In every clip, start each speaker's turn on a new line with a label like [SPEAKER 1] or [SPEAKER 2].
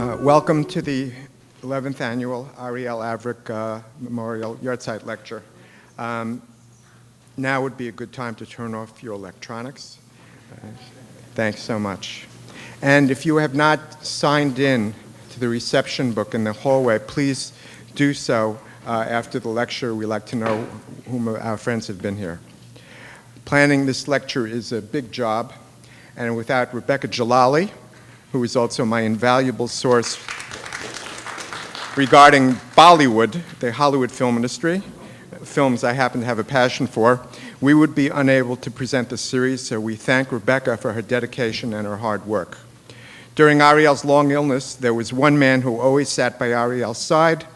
[SPEAKER 1] Welcome to the 11th annual Ariel Avrech Memorial Yahrzeit Lecture. Now would be a good time to turn off your electronics. Thanks so much. And if you have not signed in to the reception book in the hallway, please do so after the lecture. We like to know whom our friends have been here. Planning this lecture is a big job, and without Rebecca Jalali, who is also my invaluable source regarding Bollywood, the Hollywood film industry, films I happen to have a passion for, we would be unable to present the series, so we thank Rebecca for her dedication and her hard work. During Ariel's long illness, there was one man who always sat by Ariel's side,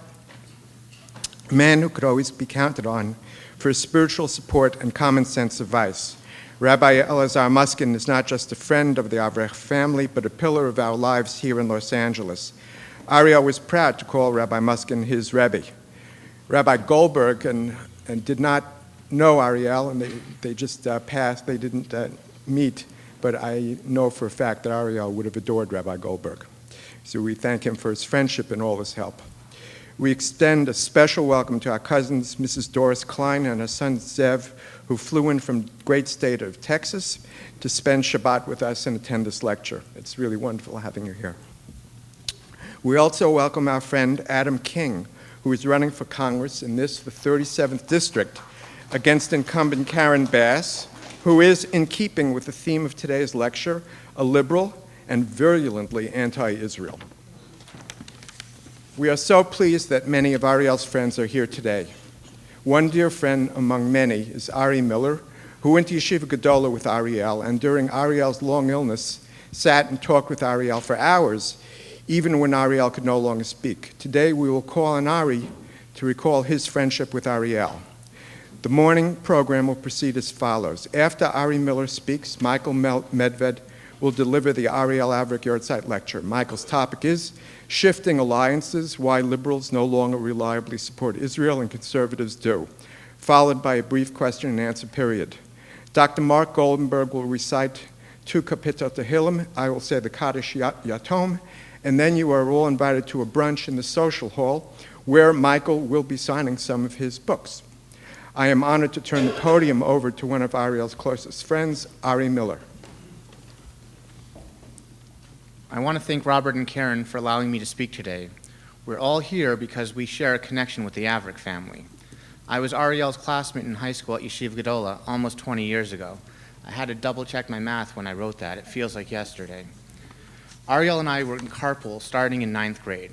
[SPEAKER 1] a man who could always be counted on for his spiritual support and common sense advice. Rabbi Elazar Muskin is not just a friend of the Avrech family, but a pillar of our lives here in Los Angeles. Ariel was proud to call Rabbi Muskin his Rebbe. Rabbi Goldberg and did not know Ariel, and they just passed. They didn't meet, but I know for a fact that Ariel would have adored Rabbi Goldberg. So we thank him for his friendship and all his help. We extend a special welcome to our cousins, Mrs. Doris Klein and her son Zev, who flew in from the great state of Texas to spend Shabbat with us and attend this lecture. It's really wonderful having you here. We also welcome our friend Adam King, who is running for Congress in this, the 37th District, against incumbent Karen Bass, who is, in keeping with the theme of today's lecture, a liberal and virulently anti-Israel. We are so pleased that many of Ariel's friends are here today. One dear friend among many is Ari Miller, who went to Yeshiva Gedola with Ariel, and during Ariel's long illness, sat and talked with Ariel for hours, even when Ariel could no longer speak. Today, we will call on Ari to recall his friendship with Ariel. The morning program will proceed as follows. After Ari Miller speaks, Michael Medved will deliver the Ariel Avrech Yahrzeit Lecture. Michael's topic is Shifting Alliances, Why Liberals No Longer Reliably Support Israel and Conservatives Do, followed by a brief question and answer period. Dr. Mark Goldenberg will recite 2 Kapitot Tehillim. I will say the Kaddish Yatom, and then you are all invited to a brunch in the social hall where Michael will be signing some of his books. I am honored to turn the podium over to one of Ariel's closest friends, Ari Miller.
[SPEAKER 2] I want to thank Robert and Karen for allowing me to speak today. We're all here because we share a connection with the Avrech family. I was Ariel's classmate in high school at Yeshiva Gedola almost 20 years ago. I had to double check my math when I wrote that. It feels like yesterday. Ariel and I were in carpool starting in 9th grade.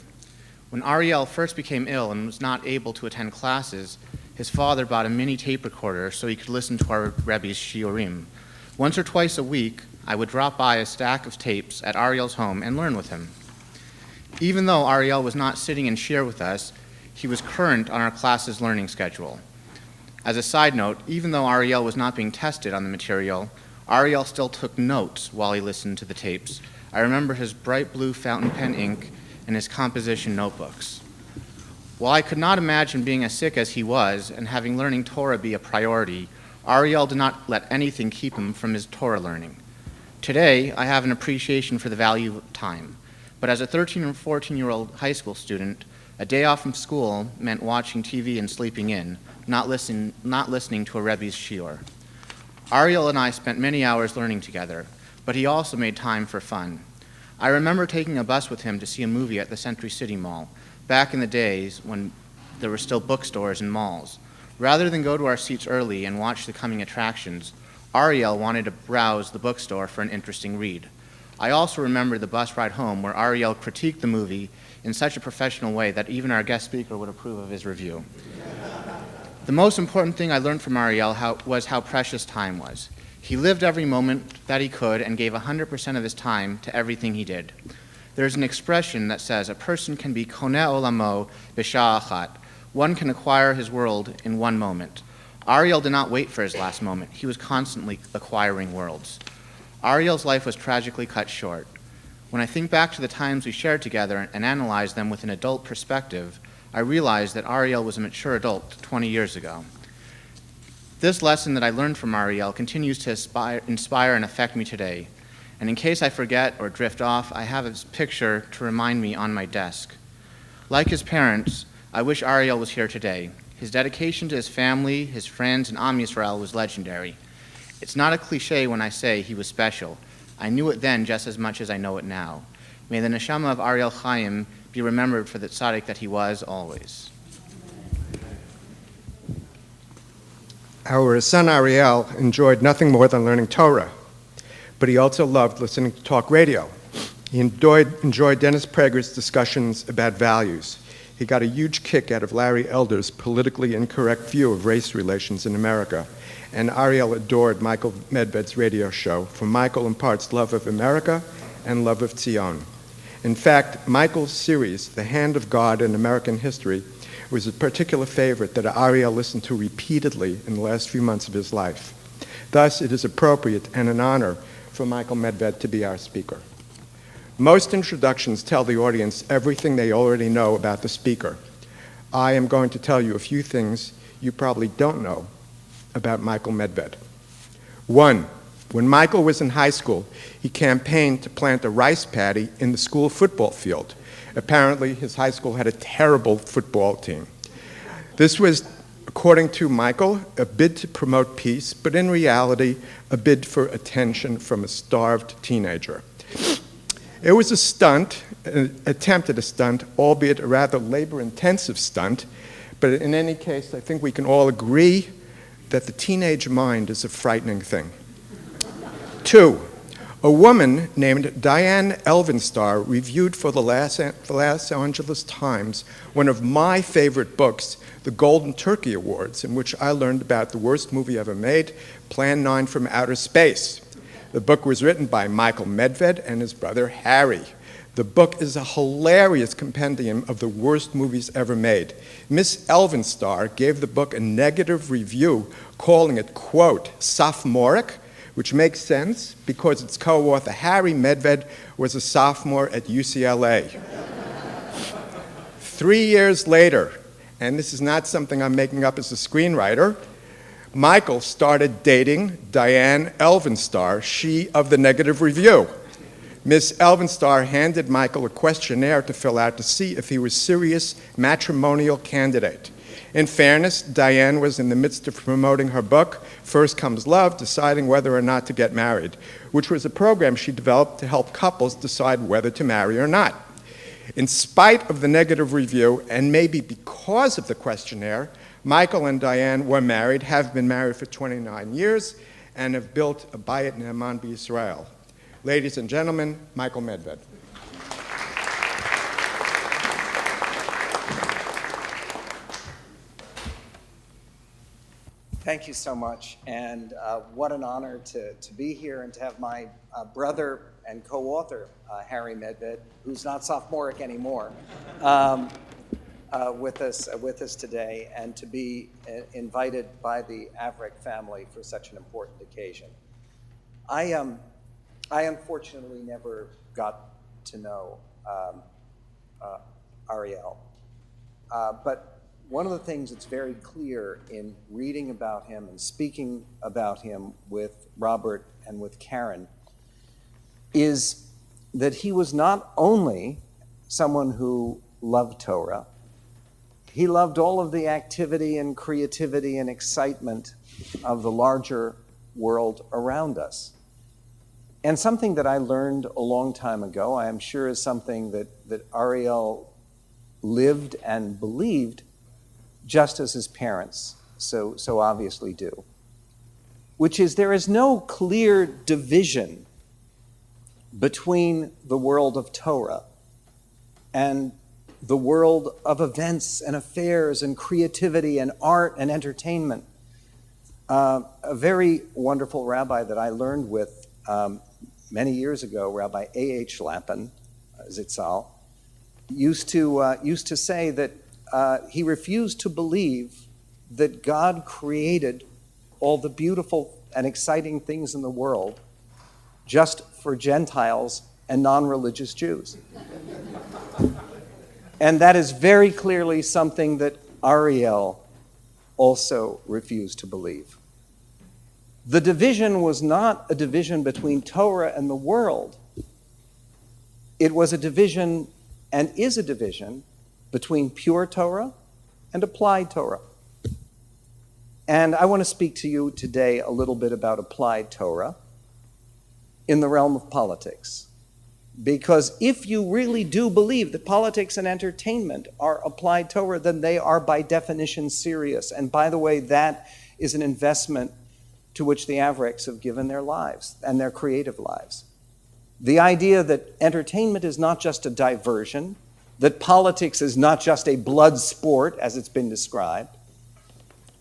[SPEAKER 2] When Ariel first became ill and was not able to attend classes, his father bought a mini tape recorder so he could listen to our Rebbe's shiurim. Once or twice a week, I would drop by a stack of tapes at Ariel's home and learn with him. Even though Ariel was not sitting in shir with us, he was current on our class's learning schedule. As a side note, even though Ariel was not being tested on the material, Ariel still took notes while he listened to the tapes. I remember his bright blue fountain pen ink and his composition notebooks. While I could not imagine being as sick as he was and having learning Torah be a priority, Ariel did not let anything keep him from his Torah learning. Today, I have an appreciation for the value of time, but as a 13 or 14-year-old high school student, a day off from school meant watching TV and sleeping in, not listening to a Rebbe's shiur. Ariel and I spent many hours learning together, but he also made time for fun. I remember taking a bus with him to see a movie at the Century City Mall, back in the days when there were still bookstores and malls. Rather than go to our seats early and watch the coming attractions, Ariel wanted to browse the bookstore for an interesting read. I also remember the bus ride home where Ariel critiqued the movie in such a professional way that even our guest speaker would approve of his review. The most important thing I learned from Ariel was how precious time was. He lived every moment that he could and gave 100% of his time to everything he did. There's an expression that says a person can be koneh olamo b'sha'ah achat. One can acquire his world in one moment. Ariel did not wait for his last moment. He was constantly acquiring worlds. Ariel's life was tragically cut short. When I think back to the times we shared together and analyze them with an adult perspective, I realize that Ariel was a mature adult 20 years ago. This lesson that I learned from Ariel continues to inspire and affect me today. And in case I forget or drift off, I have his picture to remind me on my desk. Like his parents, I wish Ariel was here today. His dedication to his family, his friends, and Am Yisrael was legendary. It's not a cliche when I say he was special. I knew it then just as much as I know it now. May the neshama of Ariel Chaim be remembered for the tzaddik that he was always.
[SPEAKER 1] Our son Ariel enjoyed nothing more than learning Torah, but he also loved listening to talk radio. He enjoyed Dennis Prager's discussions about values. He got a huge kick out of Larry Elder's politically incorrect view of race relations in America, and Ariel adored Michael Medved's radio show. For Michael imparts love of America and love of Zion. In fact, Michael's series, The Hand of God in American History, was a particular favorite that Ariel listened to repeatedly in the last few months of his life. Thus, it is appropriate and an honor for Michael Medved to be our speaker. Most introductions tell the audience everything they already know about the speaker. I am going to tell you a few things you probably don't know about Michael Medved. 1, when Michael was in high school, he campaigned to plant a rice paddy in the school football field. Apparently, his high school had a terrible football team. This was, according to Michael, a bid to promote peace, but in reality, a bid for attention from a starved teenager. It was a stunt, an attempt at a stunt, albeit a rather labor-intensive stunt, but in any case, I think we can all agree that the teenage mind is a frightening thing. 2, a woman named Diane Elvenstar reviewed for the Los Angeles Times one of my favorite books, the Golden Turkey Awards, in which I learned about the worst movie ever made, Plan 9 from Outer Space. The book was written by Michael Medved and his brother Harry. The book is a hilarious compendium of the worst movies ever made. Miss Elvenstar gave the book a negative review, calling it, quote, sophomoric, which makes sense because its co-author Harry Medved was a sophomore at UCLA. 3 years later, and this is not something I'm making up as a screenwriter, Michael started dating Diane Elvenstar, she of the negative review. Miss Elvenstar handed Michael a questionnaire to fill out to see if he was a serious matrimonial candidate. In fairness, Diane was in the midst of promoting her book, First Comes Love, deciding whether or not to get married, which was a program she developed to help couples decide whether to marry or not. In spite of the negative review, and maybe because of the questionnaire, Michael and Diane were married, have been married for 29 years, and have built a Bayit Ne'eman b'Yisrael. Ladies and gentlemen, Michael Medved.
[SPEAKER 3] Thank you so much, and what an honor to be here and to have my brother and co-author, Harry Medved, who's not sophomoric anymore, with us today, and to be invited by the Avrech family for such an important occasion. I unfortunately never got to know Ariel, but one of the things that's very clear in reading about him and speaking about him with Robert and with Karen is that he was not only someone who loved Torah, he loved all of the activity and creativity and excitement of the larger world around us. And something that I learned a long time ago, I am sure is something that Ariel lived and believed just as his parents so obviously do, which is there is no clear division between the world of Torah and the world of events and affairs and creativity and art and entertainment. A very wonderful rabbi that I learned with many years ago, Rabbi A.H. Lappin, Zitzal, used to say that he refused to believe that God created all the beautiful and exciting things in the world just for Gentiles and non-religious Jews. And that is very clearly something that Ariel also refused to believe. The division was not a division between Torah and the world. It was a division, and is a division, between pure Torah and applied Torah. And I want to speak to you today a little bit about applied Torah in the realm of politics. Because if you really do believe that politics and entertainment are applied Torah, then they are by definition serious. And by the way, that is an investment to which the Avrechs have given their lives and their creative lives. The idea that entertainment is not just a diversion, that politics is not just a blood sport, as it's been described,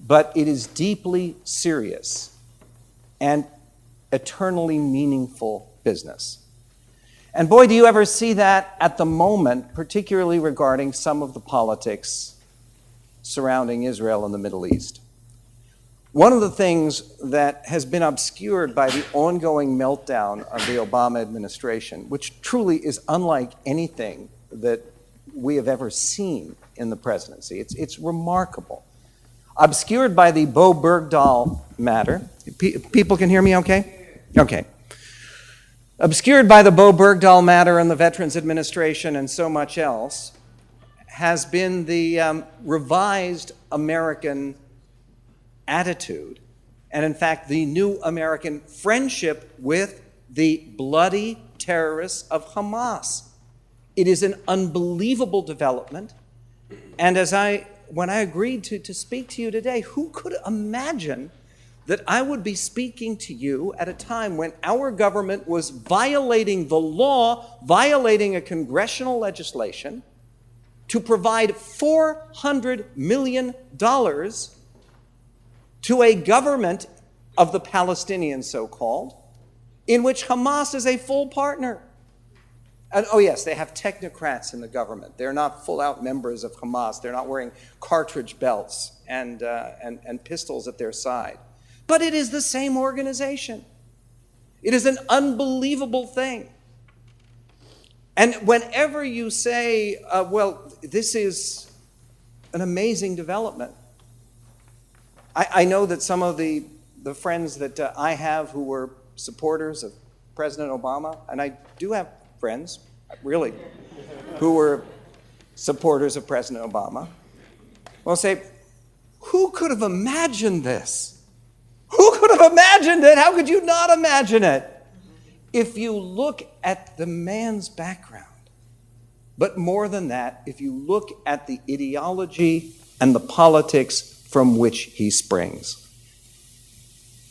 [SPEAKER 3] but it is deeply serious and eternally meaningful business. And boy, do you ever see that at the moment, particularly regarding some of the politics surrounding Israel and the Middle East. One of the things that has been obscured by the ongoing meltdown of the Obama administration, which truly is unlike anything that we have ever seen in the presidency. It's remarkable. Obscured by the Bo Bergdahl matter. People can hear me okay? Okay. Obscured by the Bo Bergdahl matter and the Veterans Administration and so much else, has been the revised American attitude, and in fact, the new American friendship with the bloody terrorists of Hamas. It is an unbelievable development, and when I agreed to speak to you today, who could imagine that I would be speaking to you at a time when our government was violating the law, violating a congressional legislation, to provide $400 million to a government of the Palestinians, so-called, in which Hamas is a full partner. And oh yes, they have technocrats in the government. They're not full-out members of Hamas. They're not wearing cartridge belts and pistols at their side. But it is the same organization. It is an unbelievable thing. And whenever you say, well, this is an amazing development, I know that some of the friends that I have who were supporters of President Obama, and I do have friends, really, who were supporters of President Obama, will say, who could have imagined this? Who could have imagined it? How could you not imagine it? If you look at the man's background, but more than that, if you look at the ideology and the politics from which he springs.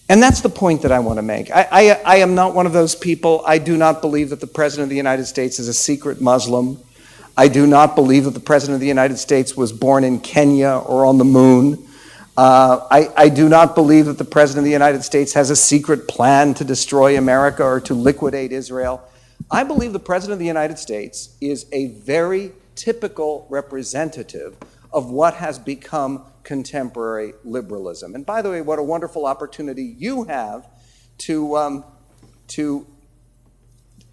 [SPEAKER 3] And that's the point that I want to make. I am not one of those people. I do not believe that the President of the United States is a secret Muslim. I do not believe that the President of the United States was born in Kenya or on the moon. I do not believe that the President of the United States has a secret plan to destroy America or to liquidate Israel. I believe the President of the United States is a very typical representative of what has become contemporary liberalism. And by the way, what a wonderful opportunity you have to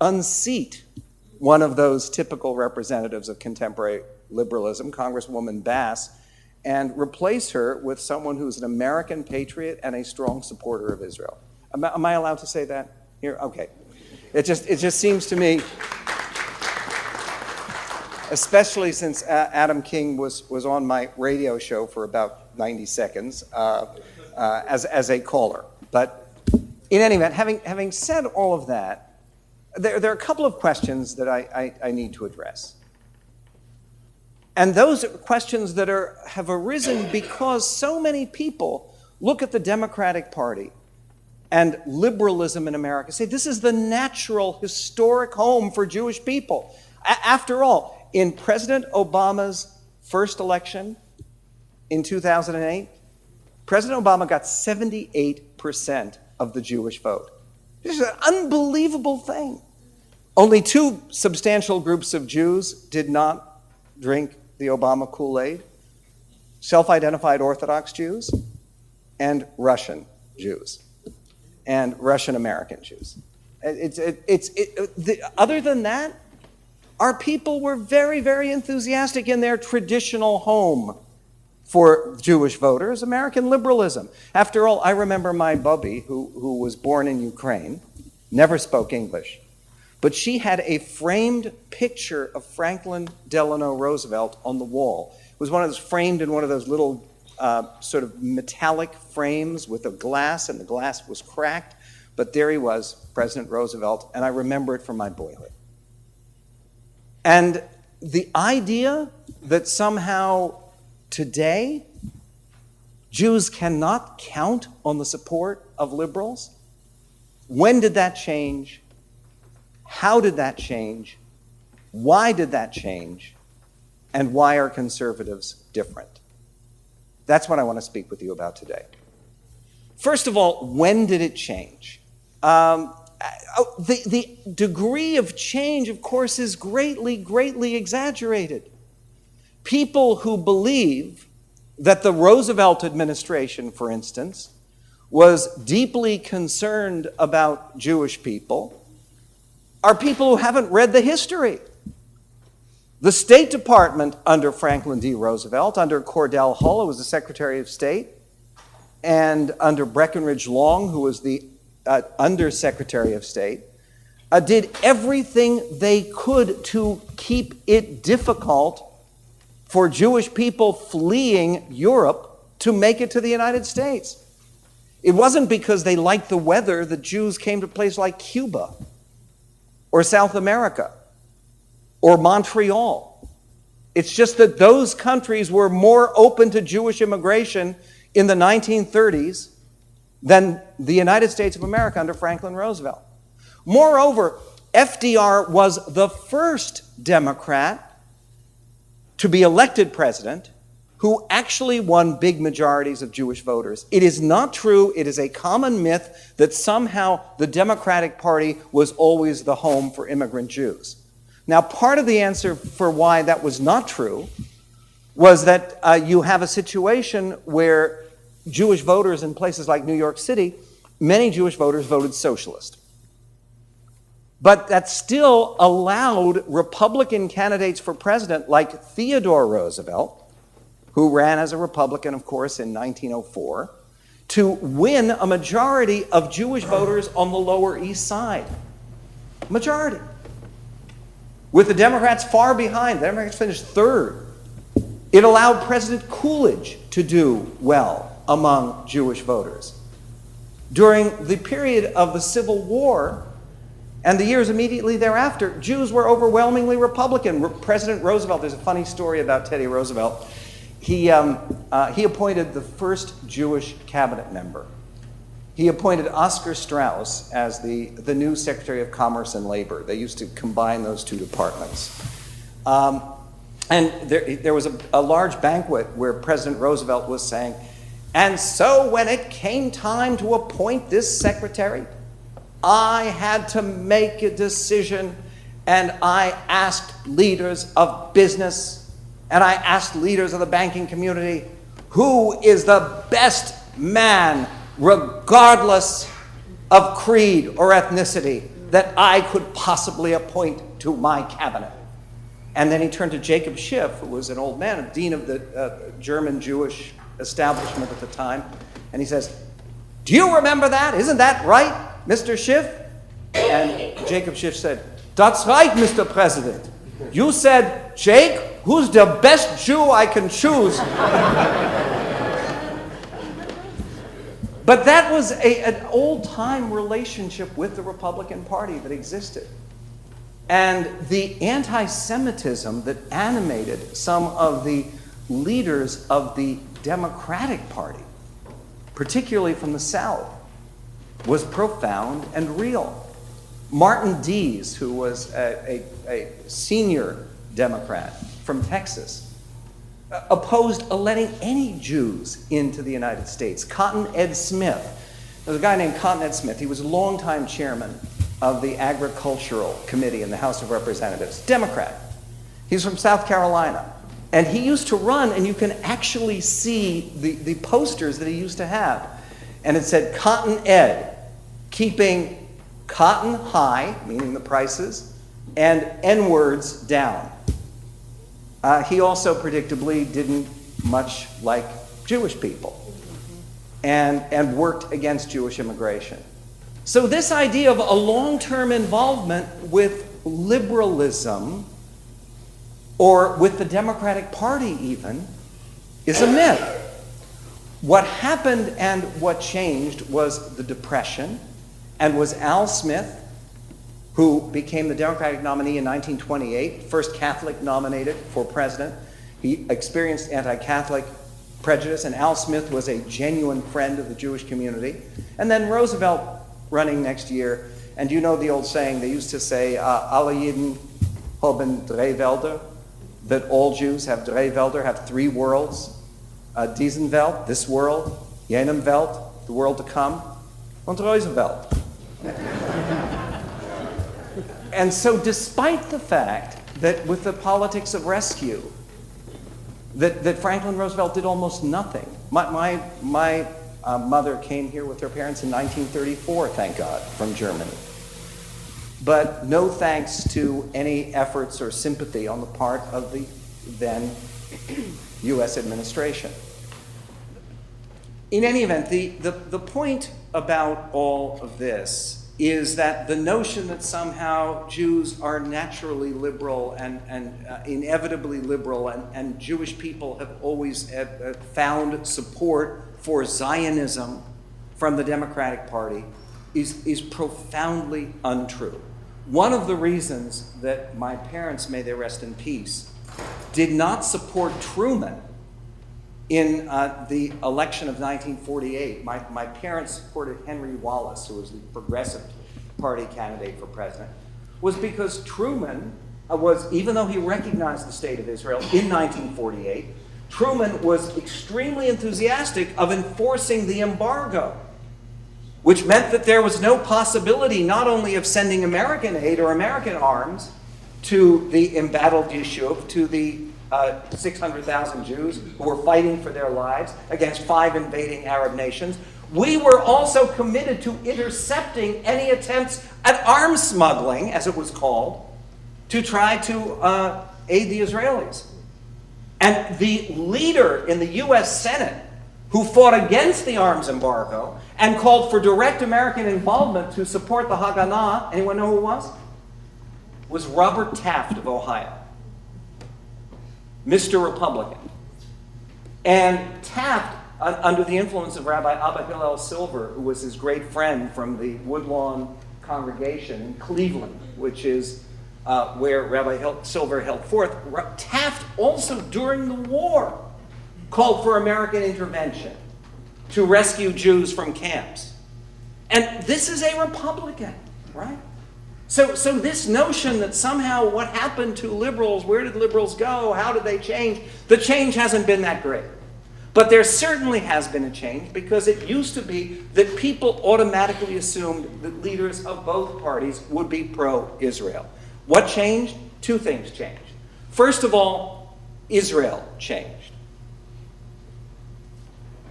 [SPEAKER 3] unseat one of those typical representatives of contemporary liberalism, Congresswoman Bass, and replace her with someone who's an American patriot and a strong supporter of Israel. Am I allowed to say that here? Okay. It just seems to me, especially since Adam King was on my radio show for about 90 seconds as a caller. But in any event, having said all of that, there are a couple of questions that I need to address. And those are questions that have arisen because so many people look at the Democratic Party and liberalism in America, say this is the natural, historic home for Jewish people. After all, in President Obama's first election in 2008, President Obama got 78% of the Jewish vote. This is an unbelievable thing. Only two substantial groups of Jews did not drink the Obama Kool-Aid: self-identified Orthodox Jews and Russian Jews and Russian American Jews. Other than that, our people were very, very enthusiastic in their traditional home for Jewish voters, American liberalism. After all, I remember my bubby, who was born in Ukraine, never spoke English, but she had a framed picture of Franklin Delano Roosevelt on the wall. It was one of those framed in one of those little sort of metallic frames with a glass, and the glass was cracked, but there he was, President Roosevelt, and I remember it from my boyhood. And the idea that somehow today Jews cannot count on the support of liberals, when did that change? How did that change? Why did that change? And why are conservatives different? That's what I want to speak with you about today. First of all, when did it change? The degree of change, of course, is greatly exaggerated. People who believe that the Roosevelt administration, for instance, was deeply concerned about Jewish people are people who haven't read the history. The State Department under Franklin D. Roosevelt, under Cordell Hull, who was the Secretary of State, and under Breckinridge Long, who was the Undersecretary of State, did everything they could to keep it difficult for Jewish people fleeing Europe to make it to the United States. It wasn't because they liked the weather that Jews came to places like Cuba or South America or Montreal. It's just that those countries were more open to Jewish immigration in the 1930s than the United States of America under Franklin Roosevelt. Moreover, FDR was the first Democrat to be elected president who actually won big majorities of Jewish voters. It is not true, it is a common myth that somehow the Democratic Party was always the home for immigrant Jews. Now, part of the answer for why that was not true was that you have a situation where Jewish voters in places like New York City, many Jewish voters voted socialist. But that still allowed Republican candidates for president like Theodore Roosevelt, who ran as a Republican, of course, in 1904, to win a majority of Jewish voters on the Lower East Side. Majority. With the Democrats far behind. The Democrats finished third. It allowed President Coolidge to do well among Jewish voters. During the period of the Civil War and the years immediately thereafter, Jews were overwhelmingly Republican. President Roosevelt, there's a funny story about Teddy Roosevelt. He appointed the first Jewish cabinet member. He appointed Oscar Strauss as the new Secretary of Commerce and Labor. They used to combine those two departments. And there was a large banquet where President Roosevelt was saying, and so when it came time to appoint this secretary, I had to make a decision, and I asked leaders of business, and I asked leaders of the banking community, who is the best man, regardless of creed or ethnicity, that I could possibly appoint to my cabinet? And then he turned to Jacob Schiff, who was an old man, a dean of the German Jewish establishment at the time, and he says, do you remember that? Isn't that right, Mr. Schiff? And Jacob Schiff said, that's right, Mr. President. You said, Jake, who's the best Jew I can choose? But that was an old-time relationship with the Republican Party that existed. And the anti-Semitism that animated some of the leaders of the Democratic Party, particularly from the South, was profound and real. Martin Dees, who was a senior Democrat from Texas, opposed letting any Jews into the United States. Cotton Ed Smith, there's a guy named Cotton Ed Smith. He was a longtime chairman of the Agricultural Committee in the House of Representatives, Democrat. He's from South Carolina. And he used to run, and you can actually see the posters that he used to have. And it said, Cotton Ed, keeping cotton high, meaning the prices, and N-words down. He also predictably didn't much like Jewish people, and worked against Jewish immigration. So this idea of a long-term involvement with liberalism, or with the Democratic Party even, is a myth. What happened and what changed was the Depression, and was Al Smith, who became the Democratic nominee in 1928, first Catholic nominated for president. He experienced anti-Catholic prejudice, and Al Smith was a genuine friend of the Jewish community. And then Roosevelt running next year, and you know the old saying, they used to say, alle Jiden haben drei Welter, that all Jews have drei Welter, have three worlds. Diesen Welt, this world, jenem Welt, the world to come, und Roosevelt. And so despite the fact that with the politics of rescue, that Franklin Roosevelt did almost nothing. My mother came here with her parents in 1934, thank God, from Germany. But no thanks to any efforts or sympathy on the part of the then U.S. administration. In any event, the point about all of this is that the notion that somehow Jews are naturally liberal and inevitably liberal, and Jewish people have always found support for Zionism from the Democratic Party is profoundly untrue. One of the reasons that my parents, may they rest in peace, did not support Truman in the election of 1948, my parents supported Henry Wallace, who was the Progressive Party candidate for president, was because Truman was, even though he recognized the state of Israel in 1948, Truman was extremely enthusiastic of enforcing the embargo, which meant that there was no possibility not only of sending American aid or American arms to the embattled Yishuv, to the 600,000 Jews who were fighting for their lives against 5 invading Arab nations. We were also committed to intercepting any attempts at arms smuggling, as it was called, to try to aid the Israelis. And the leader in the U.S. Senate who fought against the arms embargo and called for direct American involvement to support the Haganah, anyone know who it was Robert Taft of Ohio. Mr. Republican. And Taft, under the influence of Rabbi Abba Hillel Silver, who was his great friend from the Woodlawn congregation in Cleveland, which is where Rabbi Silver held forth, Taft also, during the war, called for American intervention to rescue Jews from camps. And this is a Republican, right? So this notion that somehow what happened to liberals, where did liberals go, how did they change? The change hasn't been that great. But there certainly has been a change, because it used to be that people automatically assumed that leaders of both parties would be pro-Israel. What changed? 2 things changed. First of all, Israel changed.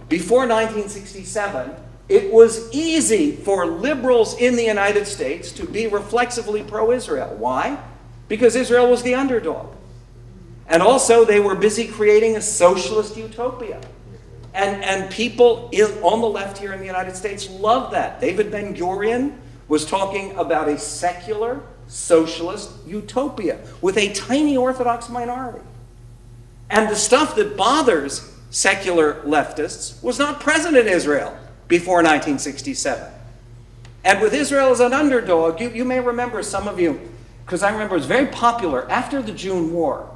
[SPEAKER 3] Before 1967, it was easy for liberals in the United States to be reflexively pro-Israel. Why? Because Israel was the underdog. And also, they were busy creating a socialist utopia. And people on the left here in the United States loved that. David Ben-Gurion was talking about a secular socialist utopia with a tiny Orthodox minority. And the stuff that bothers secular leftists was not present in Israel before 1967. And with Israel as an underdog, you may remember, some of you, because I remember it was very popular after the June War,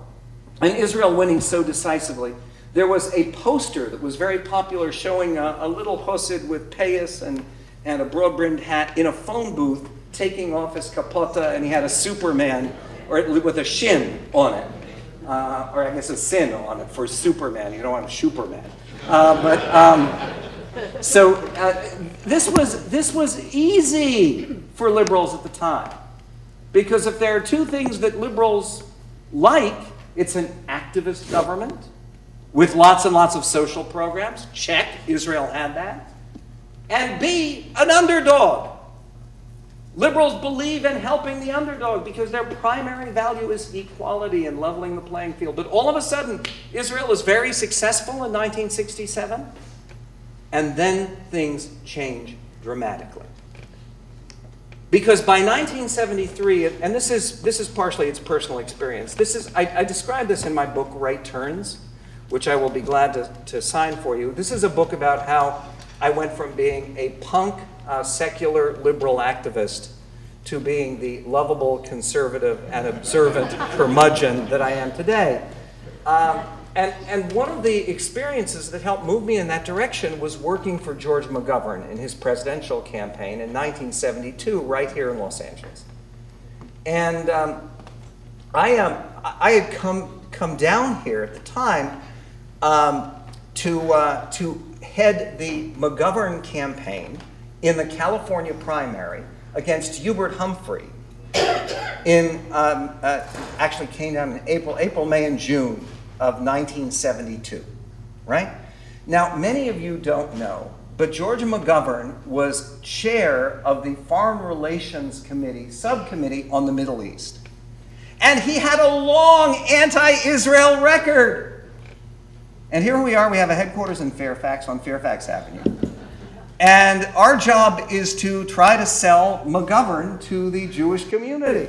[SPEAKER 3] and Israel winning so decisively, there was a poster that was very popular showing a little Hossid with payas and a broad-brimmed hat in a phone booth taking off his kapota, and he had a Superman or with a shin on it. Or I guess a sin on it for Superman. You don't want a Superman. This was easy for liberals at the time, because if there are 2 things that liberals like, it's an activist government with lots and lots of social programs. Check, Israel had that. And B, an underdog. Liberals believe in helping the underdog because their primary value is equality and leveling the playing field. But all of a sudden, Israel is very successful in 1967, and then things change dramatically. Because by 1973, and this is partially its personal experience. I describe this in my book, Right Turns, which I will be glad to sign for you. This is a book about how I went from being a punk, secular, liberal activist to being the lovable, conservative, and observant curmudgeon that I am today. And one of the experiences that helped move me in that direction was working for George McGovern in his presidential campaign in 1972, right here in Los Angeles. And I had come down here at the time to head the McGovern campaign in the California primary against Hubert Humphrey. Actually came down in April, May, and June of 1972, right? Now, many of you don't know, but George McGovern was chair of the Foreign Relations Committee, subcommittee on the Middle East. And he had a long anti-Israel record. And here we are, we have a headquarters in Fairfax on Fairfax Avenue. And our job is to try to sell McGovern to the Jewish community.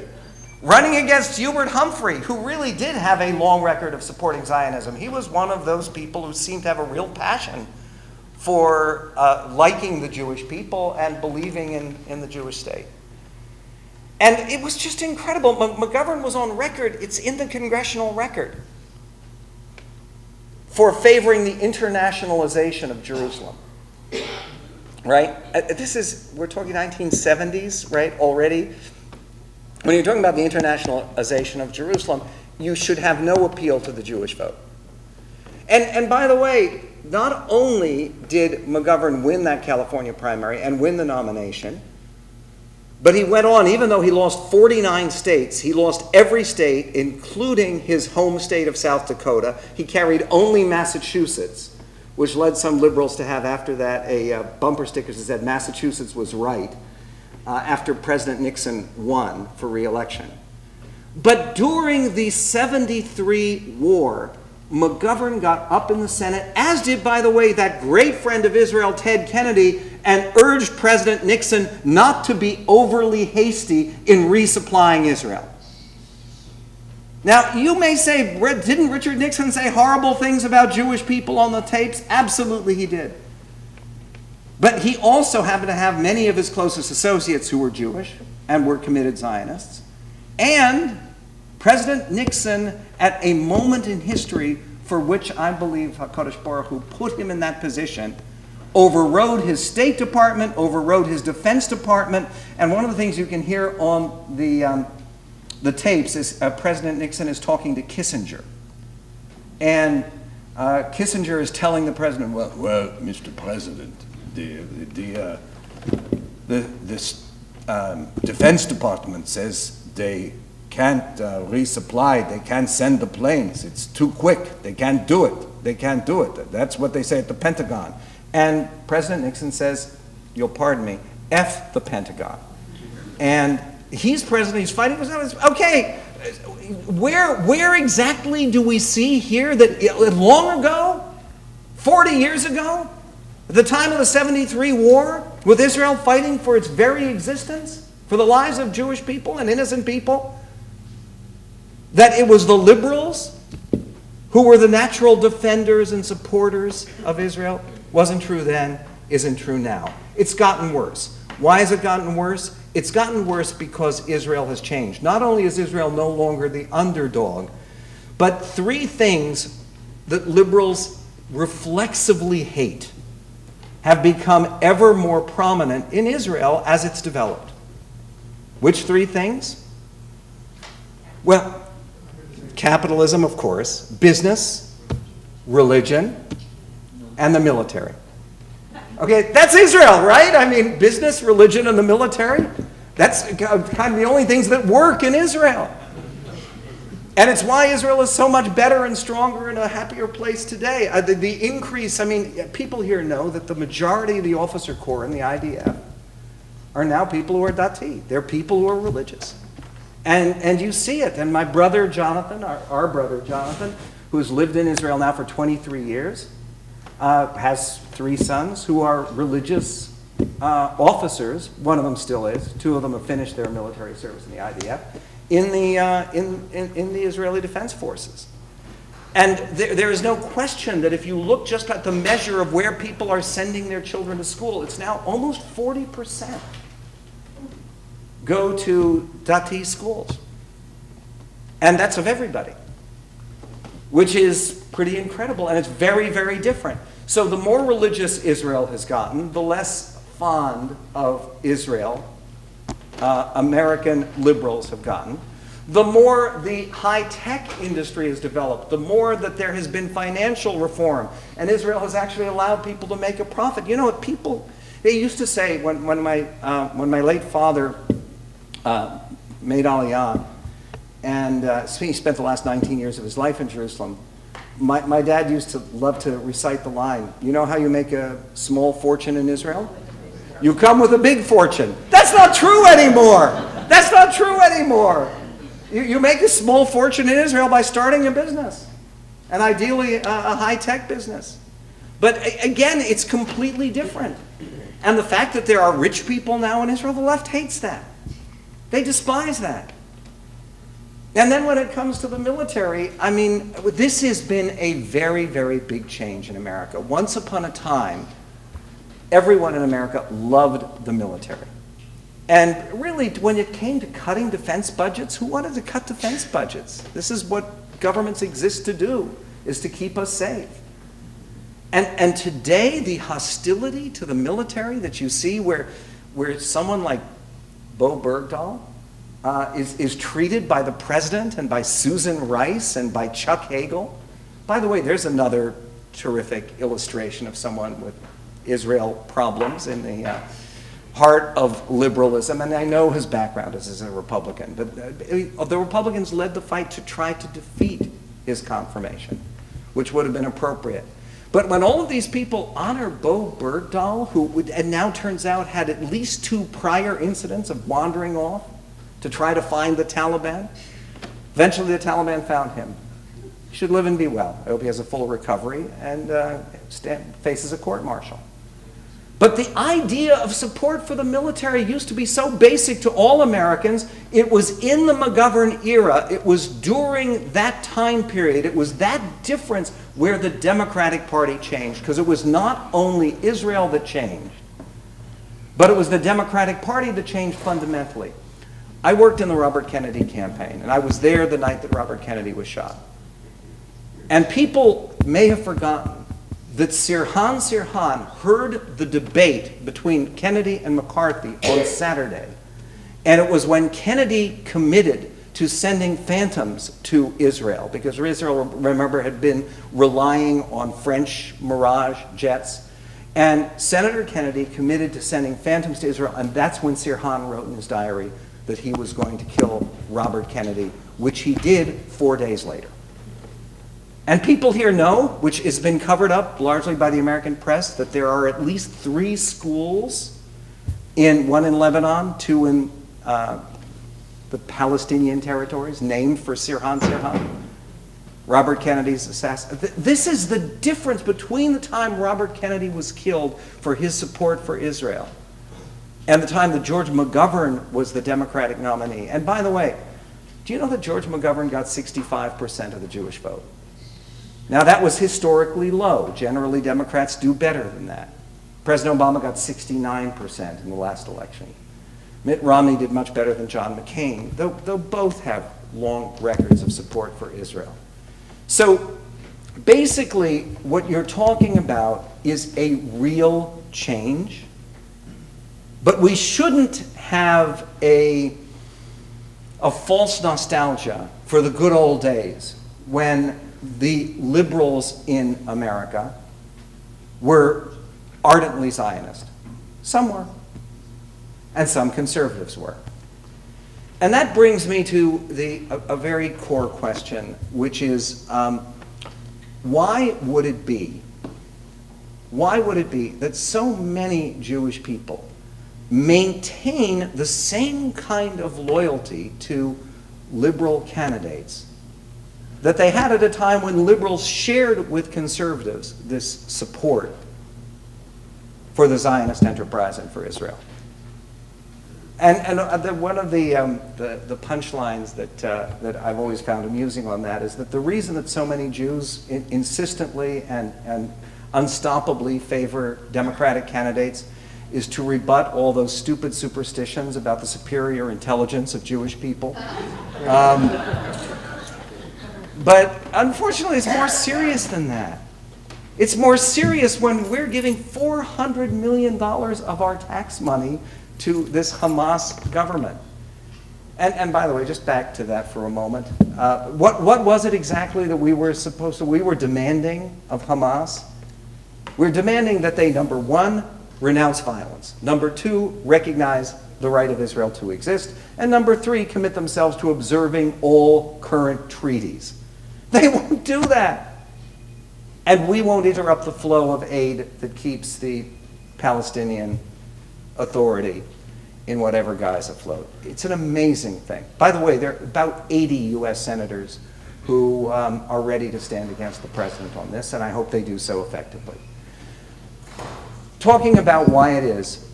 [SPEAKER 3] Running against Hubert Humphrey, who really did have a long record of supporting Zionism. He was one of those people who seemed to have a real passion for liking the Jewish people and believing in the Jewish state. And it was just incredible. McGovern was on record, it's in the congressional record, for favoring the internationalization of Jerusalem. Right? We're talking 1970s, right, already. When you're talking about the internationalization of Jerusalem, you should have no appeal to the Jewish vote. And by the way, not only did McGovern win that California primary and win the nomination, but he went on, even though he lost 49 states, he lost every state, including his home state of South Dakota. He carried only Massachusetts, which led some liberals to have after that a bumper sticker that said Massachusetts was right. After President Nixon won for re-election. But during the 73 war, McGovern got up in the Senate, as did, by the way, that great friend of Israel, Ted Kennedy, and urged President Nixon not to be overly hasty in resupplying Israel. Now, you may say, didn't Richard Nixon say horrible things about Jewish people on the tapes? Absolutely he did. But he also happened to have many of his closest associates who were Jewish and were committed Zionists. And President Nixon, at a moment in history for which I believe HaKadosh Baruch Hu put him in that position, overrode his State Department, overrode his Defense Department, and one of the things you can hear on the tapes is President Nixon is talking to Kissinger. And Kissinger is telling the president, well, Mr. President, the Defense Department says they can't resupply, they can't send the planes, it's too quick, they can't do it. That's what they say at the Pentagon. And President Nixon says, you'll pardon me, F the Pentagon. And he's president, he's fighting for something. Okay, where exactly do we see here that long ago, 40 years ago, at the time of the 73 war, with Israel fighting for its very existence, for the lives of Jewish people and innocent people, that it was the liberals who were the natural defenders and supporters of Israel? Wasn't true then, isn't true now. It's gotten worse. Why has it gotten worse? It's gotten worse because Israel has changed. Not only is Israel no longer the underdog, but three things that liberals reflexively hate have become ever more prominent in Israel as it's developed. Which three things? Well, capitalism, of course, business, religion, and the military. Okay, that's Israel, right? I mean, business, religion, and the military, that's kind of the only things that work in Israel. And it's why Israel is so much better and stronger and a happier place today. The increase, I mean, people here know that the majority of the officer corps in the IDF
[SPEAKER 4] are now people who are dati. They're people who are religious. And you see it. And my brother Jonathan, our brother Jonathan, who's lived in Israel now for 23 years, has 3 sons who are religious officers. One of them still is. 2 of them have finished their military service in the IDF, in the Israeli Defense Forces. And there is no question that if you look just at the measure of where people are sending their children to school, it's now almost 40% go to dati schools. And that's of everybody, which is pretty incredible, and it's very, very different. So the more religious Israel has gotten, the less fond of Israel American liberals have gotten. The more the high-tech industry has developed, the more that there has been financial reform, and Israel has actually allowed people to make a profit. You know what people, they used to say when my late father made Aliyah, and he spent the last 19 years of his life in Jerusalem, my dad used to love to recite the line, you know how you make a small fortune in Israel? You come with a big fortune. That's not true anymore. That's not true anymore. You make a small fortune in Israel by starting a business, and ideally a high-tech business. But again, it's completely different. And the fact that there are rich people now in Israel, the left hates that. They despise that. And then when it comes to the military, I mean, this has been a very, very big change in America. Once upon a time, everyone in America loved the military. And really, when it came to cutting defense budgets, who wanted to cut defense budgets? This is what governments exist to do, is to keep us safe. And today, the hostility to the military that you see where someone like Bo Bergdahl is treated by the president and by Susan Rice and by Chuck Hagel. By the way, there's another terrific illustration of someone with Israel problems in the heart of liberalism, and I know his background as a Republican, but the Republicans led the fight to try to defeat his confirmation, which would have been appropriate. But when all of these people honor Bo Bergdahl, and now turns out had at least 2 prior incidents of wandering off to try to find the Taliban, eventually the Taliban found him. He should live and be well. I hope he has a full recovery and faces a court-martial. But the idea of support for the military used to be so basic to all Americans. It was in the McGovern era. It was during that time period. It was that difference where the Democratic Party changed, because it was not only Israel that changed, but it was the Democratic Party that changed fundamentally. I worked in the Robert Kennedy campaign, and I was there the night that Robert Kennedy was shot. And people may have forgotten that Sirhan heard the debate between Kennedy and McCarthy on Saturday. And it was when Kennedy committed to sending Phantoms to Israel, because Israel, remember, had been relying on French Mirage jets. And Senator Kennedy committed to sending Phantoms to Israel, and that's when Sirhan wrote in his diary that he was going to kill Robert Kennedy, which he did 4 days later. And people here know, which has been covered up largely by the American press, that there are at least 3 schools, one in Lebanon, 2 in the Palestinian territories, named for Sirhan, Robert Kennedy's assassin. This is the difference between the time Robert Kennedy was killed for his support for Israel and the time that George McGovern was the Democratic nominee. And by the way, do you know that George McGovern got 65% of the Jewish vote? Now, that was historically low. Generally, Democrats do better than that. President Obama got 69% in the last election. Mitt Romney did much better than John McCain, though both have long records of support for Israel. So, basically, what you're talking about is a real change, but we shouldn't have a false nostalgia for the good old days when the liberals in America were ardently Zionist. Some were, and some conservatives were. And that brings me to a very core question, which is why would it be that so many Jewish people maintain the same kind of loyalty to liberal candidates that they had at a time when liberals shared with conservatives this support for the Zionist enterprise and for Israel. And one of the punchlines that I've always found amusing on that is that the reason that so many Jews insistently and unstoppably favor Democratic candidates is to rebut all those stupid superstitions about the superior intelligence of Jewish people. But unfortunately, it's more serious than that. It's more serious when we're giving $400 million of our tax money to this Hamas government. And by the way, just back to that for a moment. What was it exactly that we were demanding of Hamas? We're demanding that they, number one, renounce violence. Number two, recognize the right of Israel to exist. And number three, commit themselves to observing all current treaties. They won't do that. And we won't interrupt the flow of aid that keeps the Palestinian Authority in whatever guise afloat. It's an amazing thing. By the way, there are about 80 U.S. senators who are ready to stand against the president on this, and I hope they do so effectively. Talking about why it is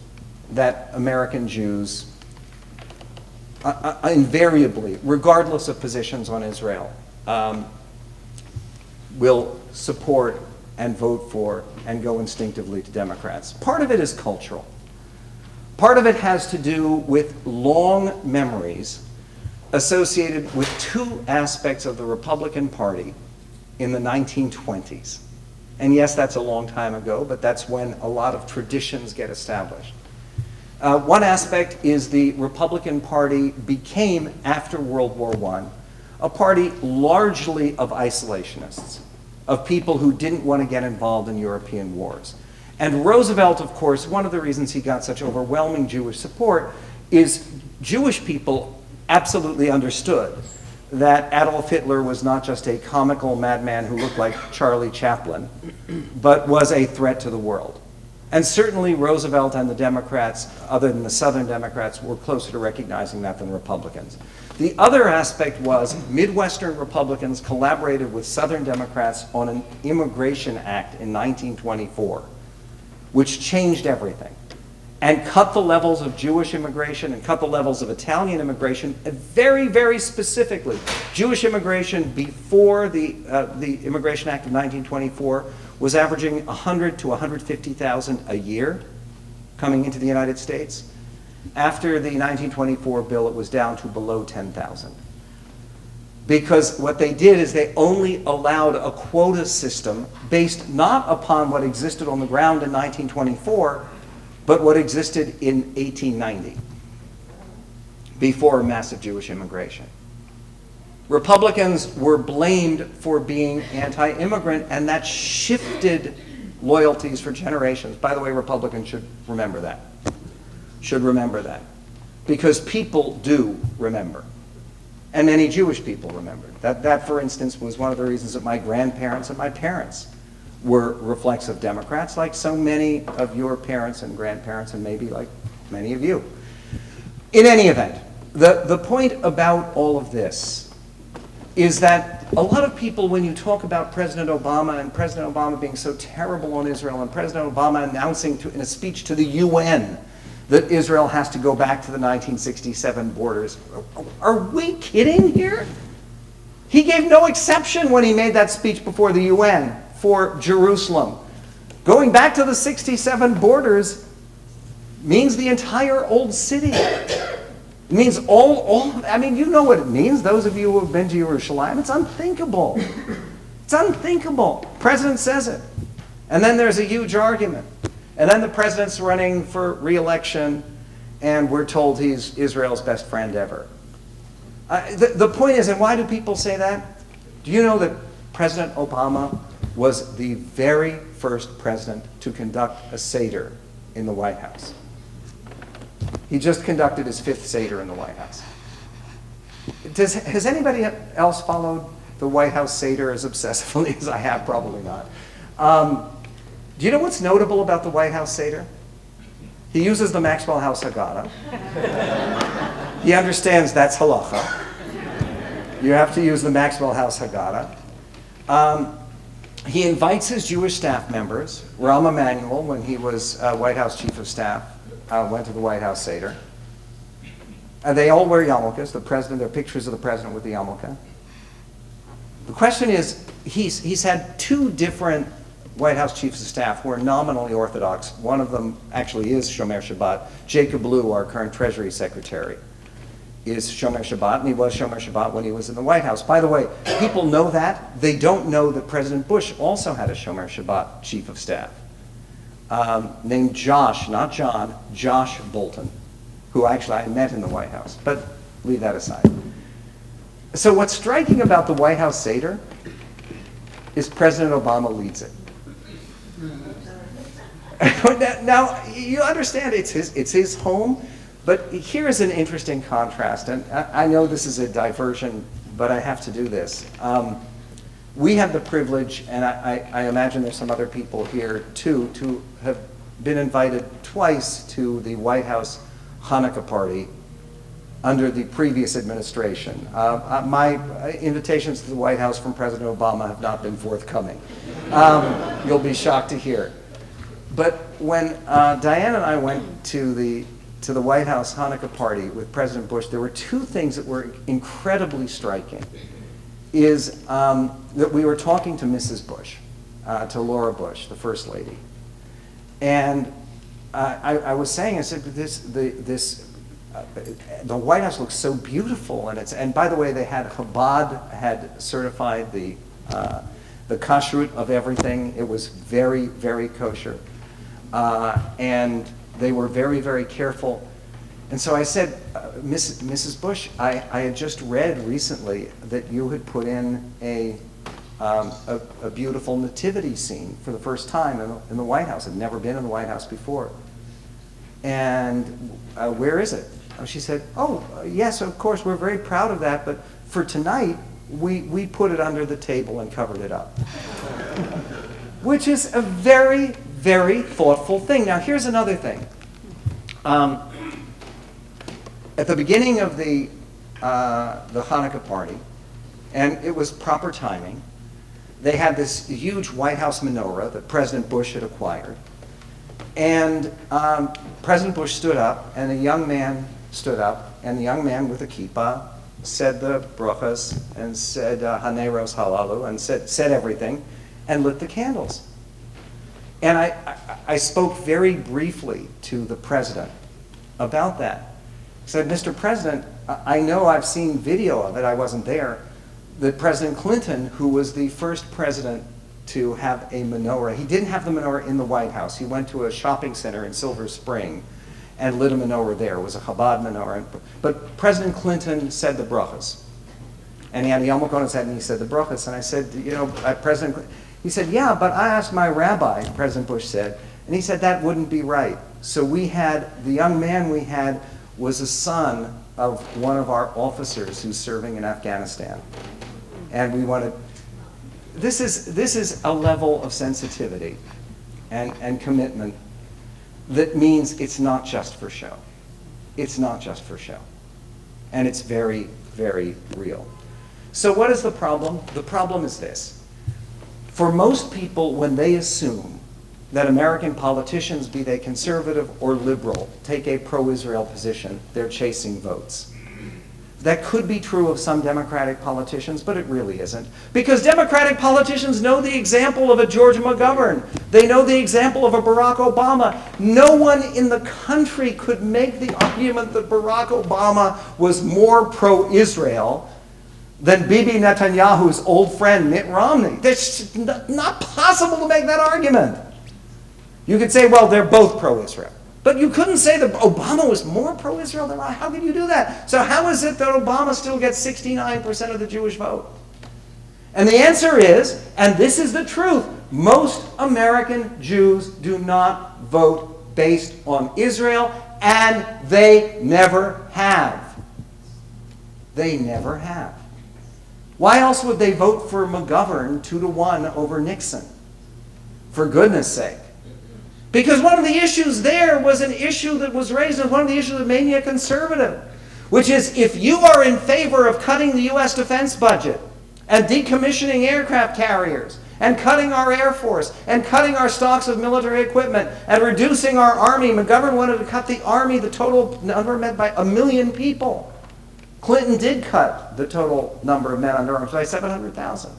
[SPEAKER 4] that American Jews invariably, regardless of positions on Israel, will support and vote for and go instinctively to Democrats. Part of it is cultural. Part of it has to do with long memories associated with two aspects of the Republican Party in the 1920s. And yes, that's a long time ago, but that's when a lot of traditions get established. One aspect is the Republican Party became, after World War I, a party largely of isolationists, of people who didn't want to get involved in European wars. And Roosevelt, of course, one of the reasons he got such overwhelming Jewish support is Jewish people absolutely understood that Adolf Hitler was not just a comical madman who looked like Charlie Chaplin, but was a threat to the world. And certainly Roosevelt and the Democrats, other than the Southern Democrats, were closer to recognizing that than Republicans. The other aspect was Midwestern Republicans collaborated with Southern Democrats on an Immigration Act in 1924, which changed everything and cut the levels of Jewish immigration and cut the levels of Italian immigration very, very specifically. Jewish immigration before the Immigration Act of 1924 was averaging 100 to 150,000 a year coming into the United States. After the 1924 bill, it was down to below 10,000. Because what they did is they only allowed a quota system based not upon what existed on the ground in 1924, but what existed in 1890, before massive Jewish immigration. Republicans were blamed for being anti-immigrant, and that shifted loyalties for generations. By the way, Republicans should remember that. Should remember that. Because people do remember. And many Jewish people remember. That, for instance, was one of the reasons that my grandparents and my parents were reflexive Democrats, like so many of your parents and grandparents, and maybe like many of you. In any event, the point about all of this is that a lot of people, when you talk about President Obama and President Obama being so terrible on Israel and President Obama announcing in a speech to the UN that Israel has to go back to the 1967 borders, are we kidding here? He gave no exception when he made that speech before the UN for Jerusalem. Going back to the 67 borders means the entire old city. It means I mean, you know what it means, those of you who have been to Jerusalem. It's unthinkable. It's unthinkable. President says it. And then there's a huge argument. And then the president's running for re-election, and we're told he's Israel's best friend ever. The point is, and why do people say that? Do you know that President Obama was the very first president to conduct a Seder in the White House? He just conducted his 5th Seder in the White House. Has anybody else followed the White House Seder as obsessively as I have? Probably not. Do you know what's notable about the White House Seder? He uses the Maxwell House Haggadah. He understands that's halacha. You have to use the Maxwell House Haggadah. He invites his Jewish staff members. Rahm Emanuel, when he was White House Chief of Staff, went to the White House Seder. And they all wear yarmulkes. There are pictures of the president with the yarmulke. The question is, he's had two different White House Chiefs of Staff who are nominally Orthodox. One of them actually is Shomer Shabbat. Jacob Lew, our current Treasury Secretary, is Shomer Shabbat, and he was Shomer Shabbat when he was in the White House. By the way, people know that. They don't know that President Bush also had a Shomer Shabbat Chief of Staff named Josh, not John, Josh Bolton, who actually I met in the White House. But leave that aside. So what's striking about the White House Seder is President Obama leads it. Now, you understand it's his home, but here is an interesting contrast, and I know this is a diversion, but I have to do this. We have the privilege, and I imagine there's some other people here too, to have been invited twice to the White House Hanukkah party under the previous administration. My invitations to the White House from President Obama have not been forthcoming. You'll be shocked to hear. But when Diane and I went to the White House Hanukkah party with President Bush, there were two things that were incredibly striking. Is that we were talking to Mrs. Bush, to Laura Bush, the First Lady. And I was saying, I said, the White House looks so beautiful, and by the way, Chabad had certified the kashrut of everything. It was very, very kosher, and they were very, very careful. And so I said, Mrs. Bush, I had just read recently that you had put in a beautiful nativity scene for the first time in the White House. I'd never been in the White House before. And where is it? She said, yes, of course, we're very proud of that, but for tonight, we put it under the table and covered it up. Which is a very, very thoughtful thing. Now, here's another thing. At the beginning of the Hanukkah party, and it was proper timing, they had this huge White House menorah that President Bush had acquired. And President Bush stood up, and a young man stood up, and the young man with a kippah said the brachas, and said Haneros Halalu, and said everything, and lit the candles. And I spoke very briefly to the president about that. I said, Mr. President, I know I've seen video of it, I wasn't there, that President Clinton, who was the first president to have a menorah, he didn't have the menorah in the White House. He went to a shopping center in Silver Spring and lit a menorah there. It was a Chabad menorah. But President Clinton said the brachas. And he had a yarmulke on his head and he said the brachas. And I said, President Clinton, he said, yeah, but I asked my rabbi, President Bush said, and he said that wouldn't be right. So the young man we had was a son of one of our officers who's serving in Afghanistan. And we wanted, this is a level of sensitivity and commitment that means it's not just for show. It's not just for show. And it's very, very real. So what is the problem? The problem is this. For most people, when they assume that American politicians, be they conservative or liberal, take a pro-Israel position, they're chasing votes. That could be true of some Democratic politicians, but it really isn't. Because Democratic politicians know the example of a George McGovern. They know the example of a Barack Obama. No one in the country could make the argument that Barack Obama was more pro-Israel than Bibi Netanyahu's old friend Mitt Romney. It's not possible to make that argument. You could say, well, they're both pro-Israel. But you couldn't say that Obama was more pro-Israel than how could you do that? So how is it that Obama still gets 69% of the Jewish vote? And the answer is, and this is the truth, most American Jews do not vote based on Israel, and they never have. They never have. Why else would they vote for McGovern 2-1 over Nixon? For goodness sake. Because one of the issues there was an issue that was raised, and one of the issues that made me a conservative, which is if you are in favor of cutting the U.S. defense budget and decommissioning aircraft carriers and cutting our Air Force and cutting our stocks of military equipment and reducing our Army, McGovern wanted to cut the Army, the total number met by 1 million people. Clinton did cut the total number of men under arms by 700,000.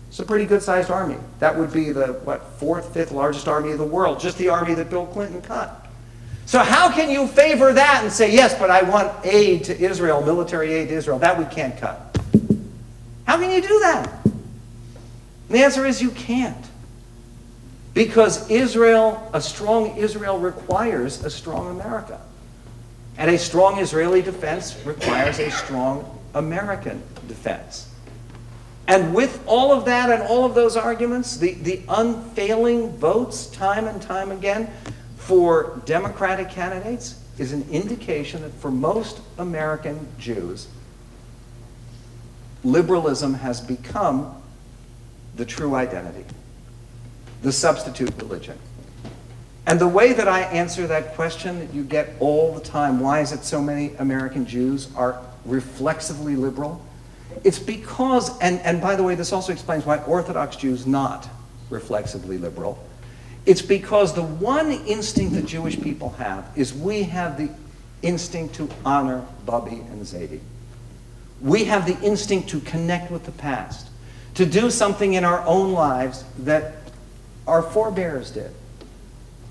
[SPEAKER 4] It's a pretty good-sized army. That would be the, fourth, fifth largest army of the world, just the army that Bill Clinton cut. So how can you favor that and say, yes, but I want aid to Israel, military aid to Israel? That we can't cut. How can you do that? And the answer is you can't. Because Israel, a strong Israel requires a strong America. And a strong Israeli defense requires a strong American defense. And with all of that and all of those arguments, the unfailing votes time and time again for Democratic candidates is an indication that for most American Jews, liberalism has become the true identity, the substitute religion. And the way that I answer that question that you get all the time, why is it so many American Jews are reflexively liberal? It's because, and by the way, this also explains why Orthodox Jews not reflexively liberal. It's because the one instinct that Jewish people have is we have the instinct to honor Bubby and Zadie. We have the instinct to connect with the past, to do something in our own lives that our forebears did.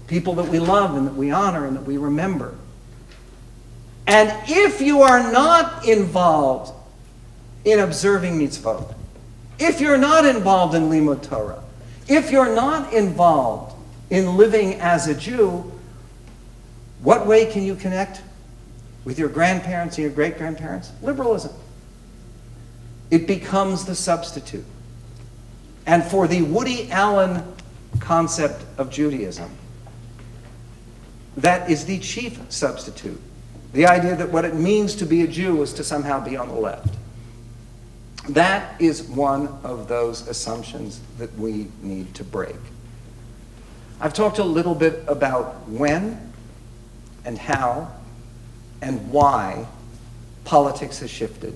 [SPEAKER 4] People that we love and that we honor and that we remember. And if you are not involved in observing mitzvot, if you're not involved in limud Torah, if you're not involved in living as a Jew, what way can you connect with your grandparents and your great-grandparents? Liberalism. It becomes the substitute. And for the Woody Allen concept of Judaism, that is the chief substitute. The idea that what it means to be a Jew is to somehow be on the left. That is one of those assumptions that we need to break. I've talked a little bit about when and how and why politics has shifted.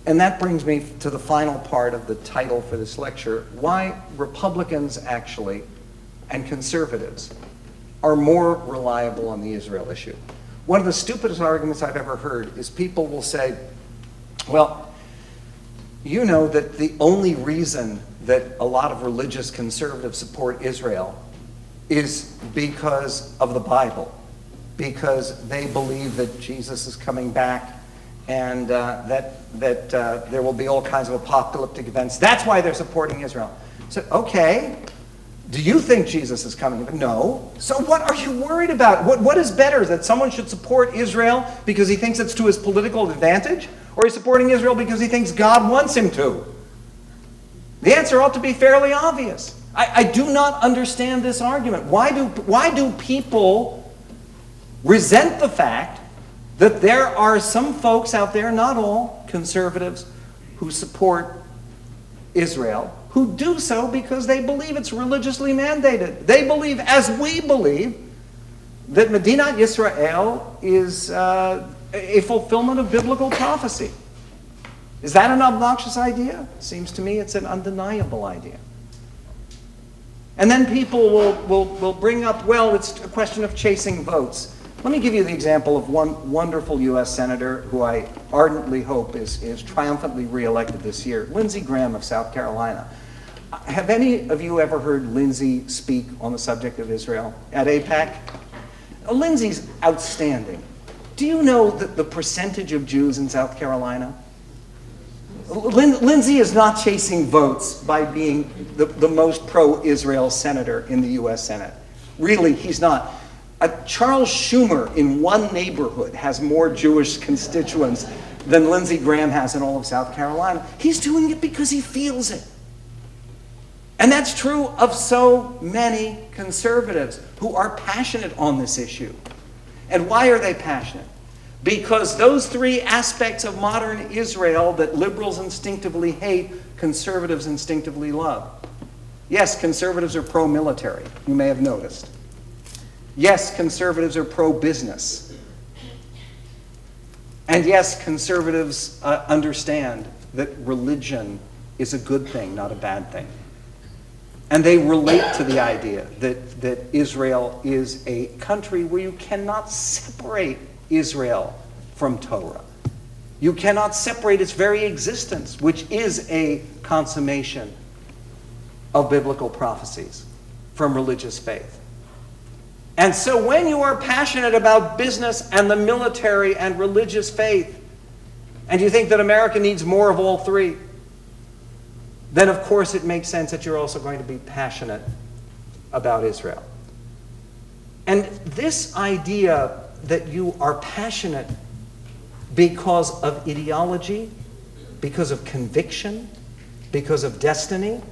[SPEAKER 4] And that brings me to the final part of the title for this lecture, why Republicans actually and conservatives are more reliable on the Israel issue. One of the stupidest arguments I've ever heard is people will say, well, you know that the only reason that a lot of religious conservatives support Israel is because of the Bible, because they believe that Jesus is coming back and that there will be all kinds of apocalyptic events. That's why they're supporting Israel. So, okay, do you think Jesus is coming? No. So what are you worried about? What is better, that someone should support Israel because he thinks it's to his political advantage? Or he's supporting Israel because he thinks God wants him to? The answer ought to be fairly obvious. I do not understand this argument. Why do people resent the fact that there are some folks out there, not all, conservatives, who support Israel, who do so because they believe it's religiously mandated. They believe, as we believe, that Medinat Yisrael is a fulfillment of biblical prophecy. Is that an obnoxious idea? Seems to me it's an undeniable idea. And then people will bring up, well, it's a question of chasing votes. Let me give you the example of one wonderful U.S. senator who I ardently hope is triumphantly reelected this year, Lindsey Graham of South Carolina. Have any of you ever heard Lindsey speak on the subject of Israel at AIPAC? Lindsey's outstanding. Do you know the percentage of Jews in South Carolina? Lindsey is not chasing votes by being the most pro-Israel senator in the U.S. Senate. Really, he's not. Charles Schumer in one neighborhood has more Jewish constituents than Lindsey Graham has in all of South Carolina. He's doing it because he feels it. And that's true of so many conservatives who are passionate on this issue. And why are they passionate? Because those three aspects of modern Israel that liberals instinctively hate, conservatives instinctively love. Yes, conservatives are pro-military, you may have noticed. Yes, conservatives are pro-business. And yes, conservatives understand that religion is a good thing, not a bad thing. And they relate to the idea that Israel is a country where you cannot separate Israel from Torah. You cannot separate its very existence, which is a consummation of biblical prophecies, from religious faith. And so when you are passionate about business and the military and religious faith, and you think that America needs more of all three, then of course it makes sense that you're also going to be passionate about Israel. And this idea that you are passionate because of ideology, because of conviction, because of destiny,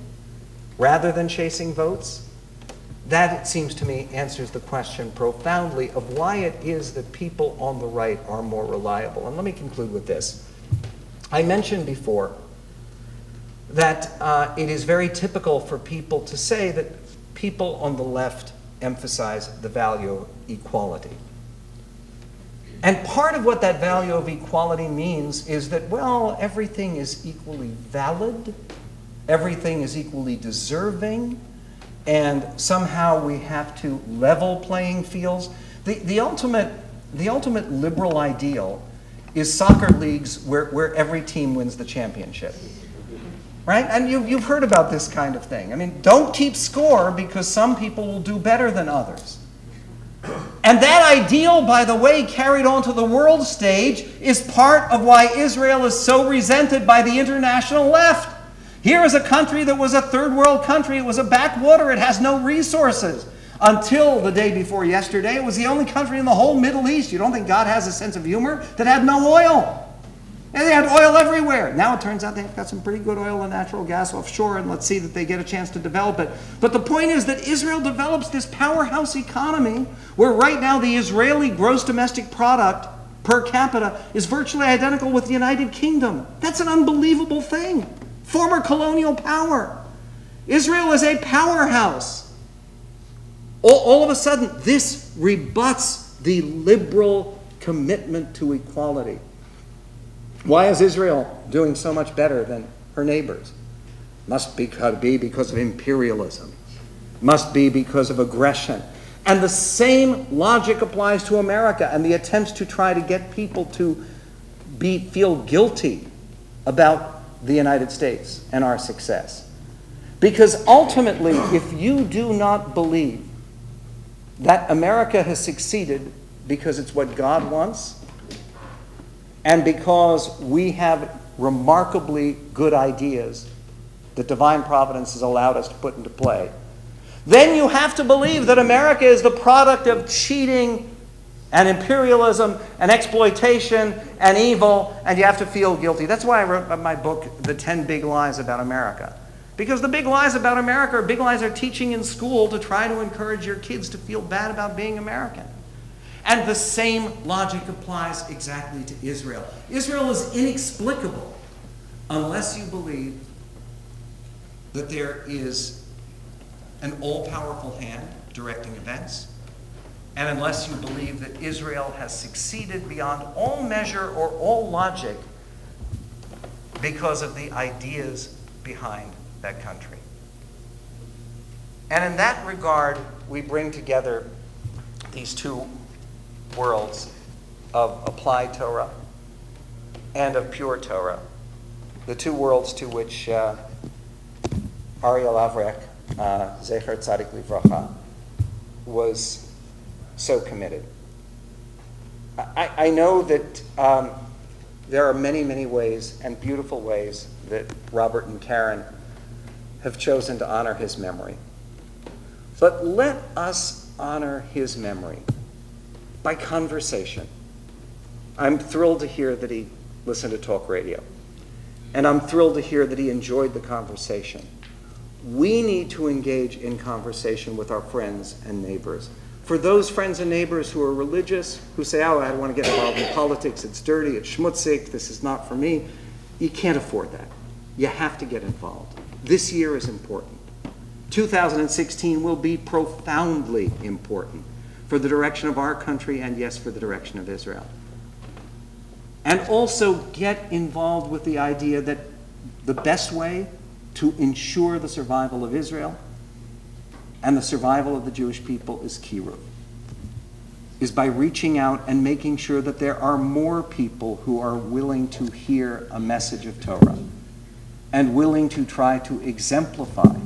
[SPEAKER 4] rather than chasing votes, that, it seems to me, answers the question profoundly of why it is that people on the right are more reliable. And let me conclude with this. I mentioned before that it is very typical for people to say that people on the left emphasize the value of equality. And part of what that value of equality means is that, well, everything is equally valid, everything is equally deserving, and somehow we have to level playing fields. The ultimate liberal ideal is soccer leagues where every team wins the championship. Right? And you've heard about this kind of thing. I mean, don't keep score because some people will do better than others. And that ideal, by the way, carried onto the world stage, is part of why Israel is so resented by the international left. Here is a country that was a third world country. It was a backwater. It has no resources. Until the day before yesterday, it was the only country in the whole Middle East. You don't think God has a sense of humor? That had no oil. And they had oil everywhere. Now it turns out they've got some pretty good oil and natural gas offshore, and let's see that they get a chance to develop it. But the point is that Israel develops this powerhouse economy where right now the Israeli gross domestic product per capita is virtually identical with the United Kingdom. That's an unbelievable thing. Former colonial power. Israel is a powerhouse. All of a sudden, this rebuts the liberal commitment to equality. Why is Israel doing so much better than her neighbors? Must be because of imperialism. Must be because of aggression. And the same logic applies to America and the attempts to try to get people to feel guilty about the United States and our success. Because ultimately, if you do not believe that America has succeeded because it's what God wants, and because we have remarkably good ideas that divine providence has allowed us to put into play, then you have to believe that America is the product of cheating and imperialism and exploitation and evil, and you have to feel guilty. That's why I wrote my book, The 10 Big Lies About America. Because the big lies about America are big lies they're teaching in school to try to encourage your kids to feel bad about being American. And the same logic applies exactly to Israel. Israel is inexplicable unless you believe that there is an all-powerful hand directing events, and unless you believe that Israel has succeeded beyond all measure or all logic because of the ideas behind that country. And in that regard, we bring together these two worlds of applied Torah and of pure Torah, the two worlds to which Ariel Avrech, Zecher Tzadik Livracha, was so committed. I know that there are many, many ways and beautiful ways that Robert and Karen have chosen to honor his memory. But let us honor his memory by conversation. I'm thrilled to hear that he listened to talk radio. And I'm thrilled to hear that he enjoyed the conversation. We need to engage in conversation with our friends and neighbors. For those friends and neighbors who are religious, who say, oh, I don't want to get involved in politics, it's dirty, it's schmutzig, this is not for me, you can't afford that. You have to get involved. This year is important. 2016 will be profoundly important. for the direction of our country and, yes, for the direction of Israel. And also get involved with the idea that the best way to ensure the survival of Israel and the survival of the Jewish people is kiruv, is by reaching out and making sure that there are more people who are willing to hear a message of Torah and willing to try to exemplify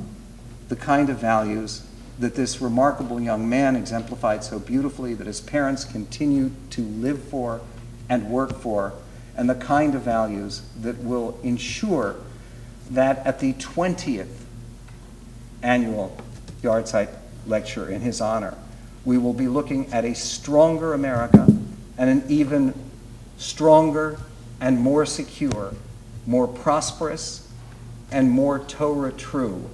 [SPEAKER 4] the kind of values that this remarkable young man exemplified so beautifully, that his parents continue to live for and work for, and the kind of values that will ensure that at the 20th annual Yahrzeit lecture in his honor, we will be looking at a stronger America and an even stronger and more secure, more prosperous, and more Torah-true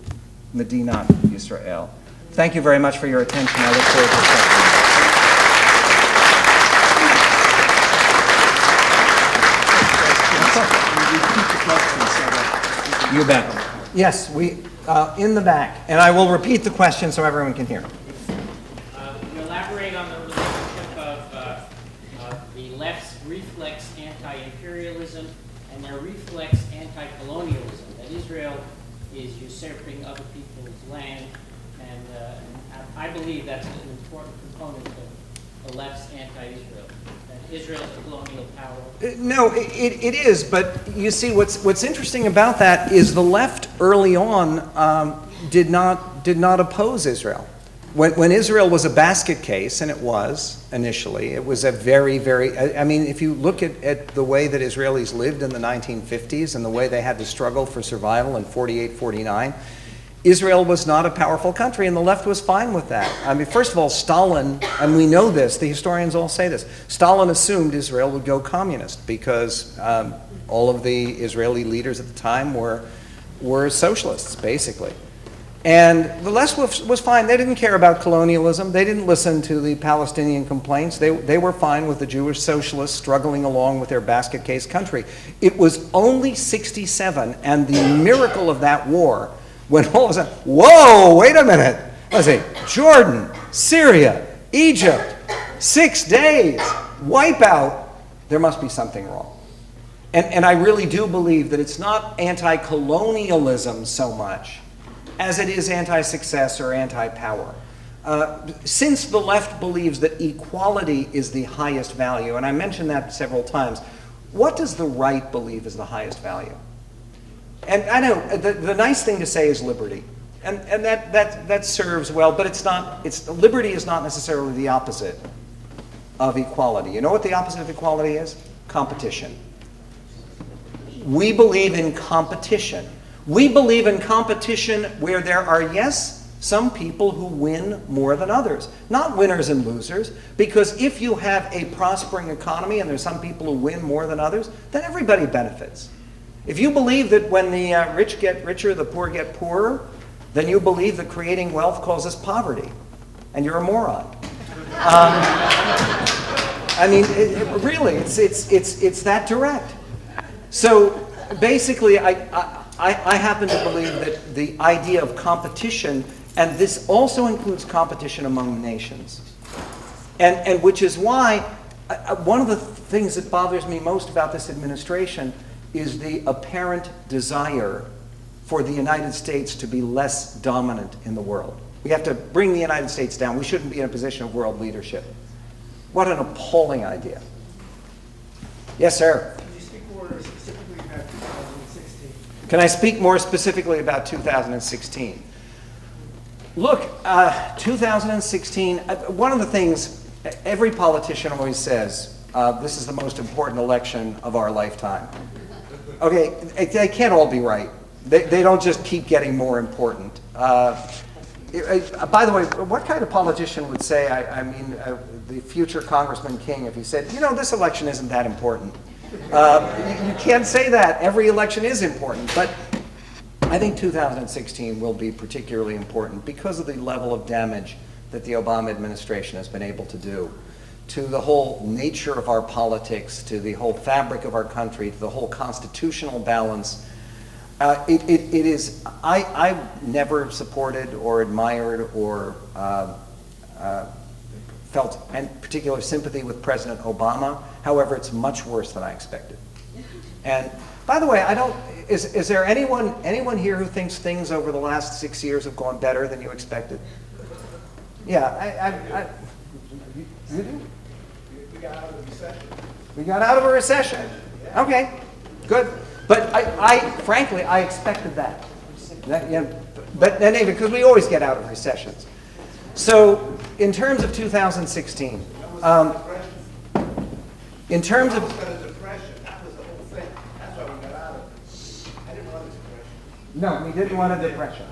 [SPEAKER 4] Medinat Yisrael. Thank you very much for your attention. I look forward to questions. You bet. Yes, we in the back, and I will repeat the question so everyone can hear.
[SPEAKER 5] You elaborate on the relationship of the left's reflex anti-imperialism and their reflex anti-colonialism, that Israel is usurping other people's land, and I believe that's an important component of the left's anti-Israel, that Israel is a colonial power.
[SPEAKER 4] No, it is, but you see, what's interesting about that is the left early on did not oppose Israel. When Israel was a basket case, and it was initially, it was a very, very, I mean, if you look at the way that Israelis lived in the 1950s and the way they had to struggle for survival in 48, 49, Israel was not a powerful country, and the left was fine with that. I mean, first of all, Stalin, and we know this, the historians all say this, Stalin assumed Israel would go communist because all of the Israeli leaders at the time were socialists, basically. And the left was fine. They didn't care about colonialism. They didn't listen to the Palestinian complaints. They were fine with the Jewish socialists struggling along with their basket case country. It was only 67 and the miracle of that war when all of a sudden, whoa, wait a minute. Let's see, Jordan, Syria, Egypt, 6 days, wipeout. There must be something wrong. And I really do believe that it's not anti-colonialism so much as it is anti-success or anti-power. Since the left believes that equality is the highest value, and I mentioned that several times, what does the right believe is the highest value? And I know the nice thing to say is liberty, and that serves well, but liberty is not necessarily the opposite of equality. You know what the opposite of equality is? Competition. We believe in competition. We believe in competition where there are, yes, some people who win more than others. Not winners and losers, because if you have a prospering economy and there's some people who win more than others, then everybody benefits. If you believe that when the rich get richer, the poor get poorer, then you believe that creating wealth causes poverty, and you're a moron. I mean, really, it's that direct. So basically, I happen to believe that the idea of competition, and this also includes competition among nations, and which is why one of the things that bothers me most about this administration is the apparent desire for the United States to be less dominant in the world. We have to bring the United States down. We shouldn't be in a position of world leadership. What an appalling idea. Yes, sir?
[SPEAKER 6] Can you speak more specifically about 2016?
[SPEAKER 4] Can I speak more specifically about 2016? Look, 2016, one of the things every politician always says, this is the most important election of our lifetime. Okay, they can't all be right. They don't just keep getting more important. By the way, what kind of politician would say, the future Congressman King, if he said, this election isn't that important? You can't say that. Every election is important. But I think 2016 will be particularly important because of the level of damage that the Obama administration has been able to do to the whole nature of our politics, to the whole fabric of our country, to the whole constitutional balance. I've never supported or admired or felt particular sympathy with President Obama. However, it's much worse than I expected. And by the way, is there anyone here who thinks things over the last 6 years have gone better than you expected? Yeah, you do?
[SPEAKER 6] We got out of the recession.
[SPEAKER 4] We got out of a recession. Okay, good. But frankly, I expected that. But anyway, because we always get out of recessions. So, in terms of 2016, in terms of...
[SPEAKER 6] That was the whole thing. That's why we got out of it. I didn't want a depression.
[SPEAKER 4] No, we didn't want a depression.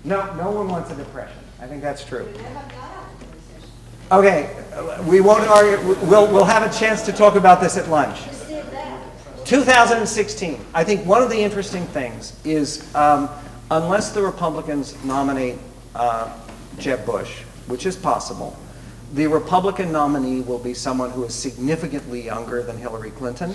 [SPEAKER 4] No one wants a depression. I think that's true. Okay, we won't argue. We'll have a chance to talk about this at lunch. 2016. I think one of the interesting things is unless the Republicans nominate Jeb Bush, which is possible, the Republican nominee will be someone who is significantly younger than Hillary Clinton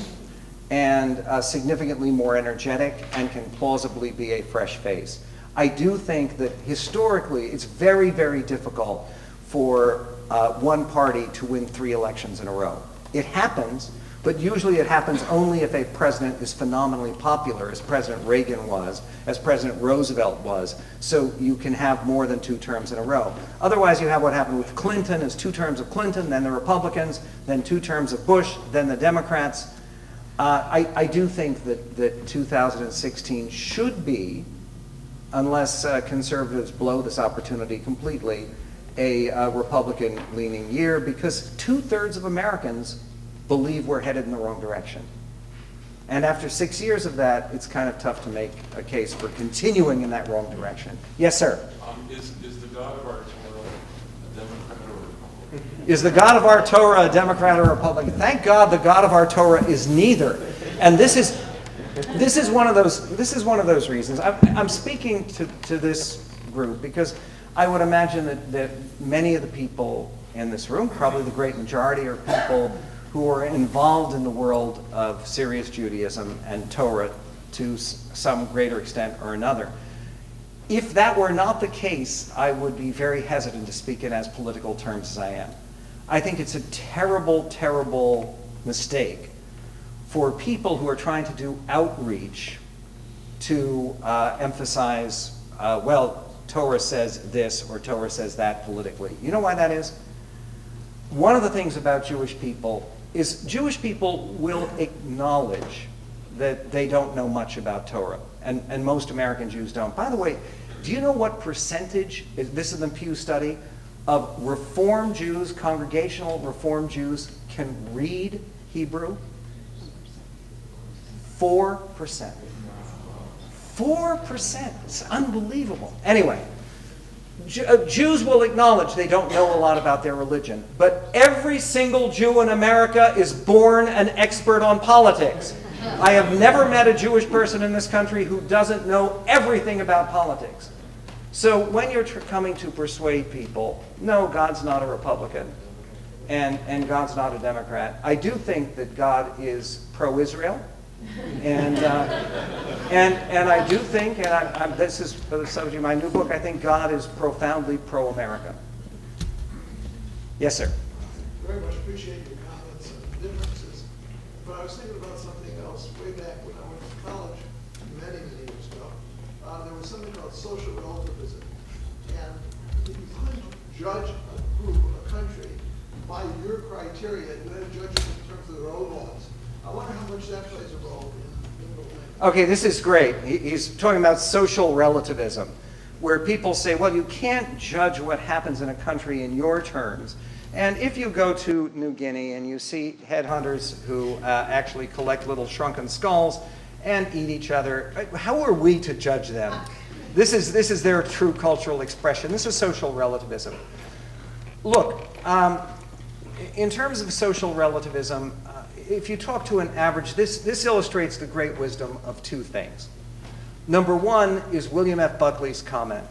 [SPEAKER 4] and significantly more energetic and can plausibly be a fresh face. I do think that historically it's very, very difficult for one party to win 3 elections in a row. It happens, but usually it happens only if a president is phenomenally popular, as President Reagan was, as President Roosevelt was, so you can have more than 2 terms in a row. Otherwise, you have what happened with Clinton, is 2 terms of Clinton, then the Republicans, then 2 terms of Bush, then the Democrats. I do think that 2016 should be, unless conservatives blow this opportunity completely, a Republican-leaning year, because 2/3 of Americans believe we're headed in the wrong direction. And after 6 years of that, it's kind of tough to make a case for continuing in that wrong direction. Yes, sir?
[SPEAKER 7] Is the God of our Torah a Democrat or a Republican?
[SPEAKER 4] Is the God of our Torah a Democrat or a Republican? Thank God the God of our Torah is neither. And this is one of those reasons. I'm speaking to this group because I would imagine that many of the people in this room, probably the great majority, are people who are involved in the world of serious Judaism and Torah to some greater extent or another. If that were not the case, I would be very hesitant to speak in as political terms as I am. I think it's a terrible, terrible mistake for people who are trying to do outreach to emphasize, well, Torah says this or Torah says that politically. You know why that is? One of the things about Jewish people is Jewish people will acknowledge that they don't know much about Torah, and most American Jews don't. By the way, do you know what percentage, this is the Pew study, of Reform Jews, congregational Reform Jews, can read Hebrew? 4%. 4%. It's unbelievable. Anyway, Jews will acknowledge they don't know a lot about their religion, but every single Jew in America is born an expert on politics. I have never met a Jewish person in this country who doesn't know everything about politics. So when you're coming to persuade people, no, God's not a Republican, and God's not a Democrat. I do think that God is pro-Israel. And I do think, and this is for the subject of my new book, I think God is profoundly pro-America. Yes, sir.
[SPEAKER 6] Very much appreciate your comments and differences. But I was thinking about something else way back when I went to college many, many years ago. There was something called social relativism. And if you couldn't judge a group, a country, by your criteria, you had to judge it in terms of their own laws. I wonder how much that plays a role in the thing.
[SPEAKER 4] Okay, this is great. He's talking about social relativism, where people say, well, you can't judge what happens in a country in your terms. And if you go to New Guinea and you see headhunters who actually collect little shrunken skulls and eat each other, how are we to judge them? This is their true cultural expression. This is social relativism. Look, in terms of social relativism, if you talk to an average, this illustrates the great wisdom of 2 things. Number 1 is William F. Buckley's comment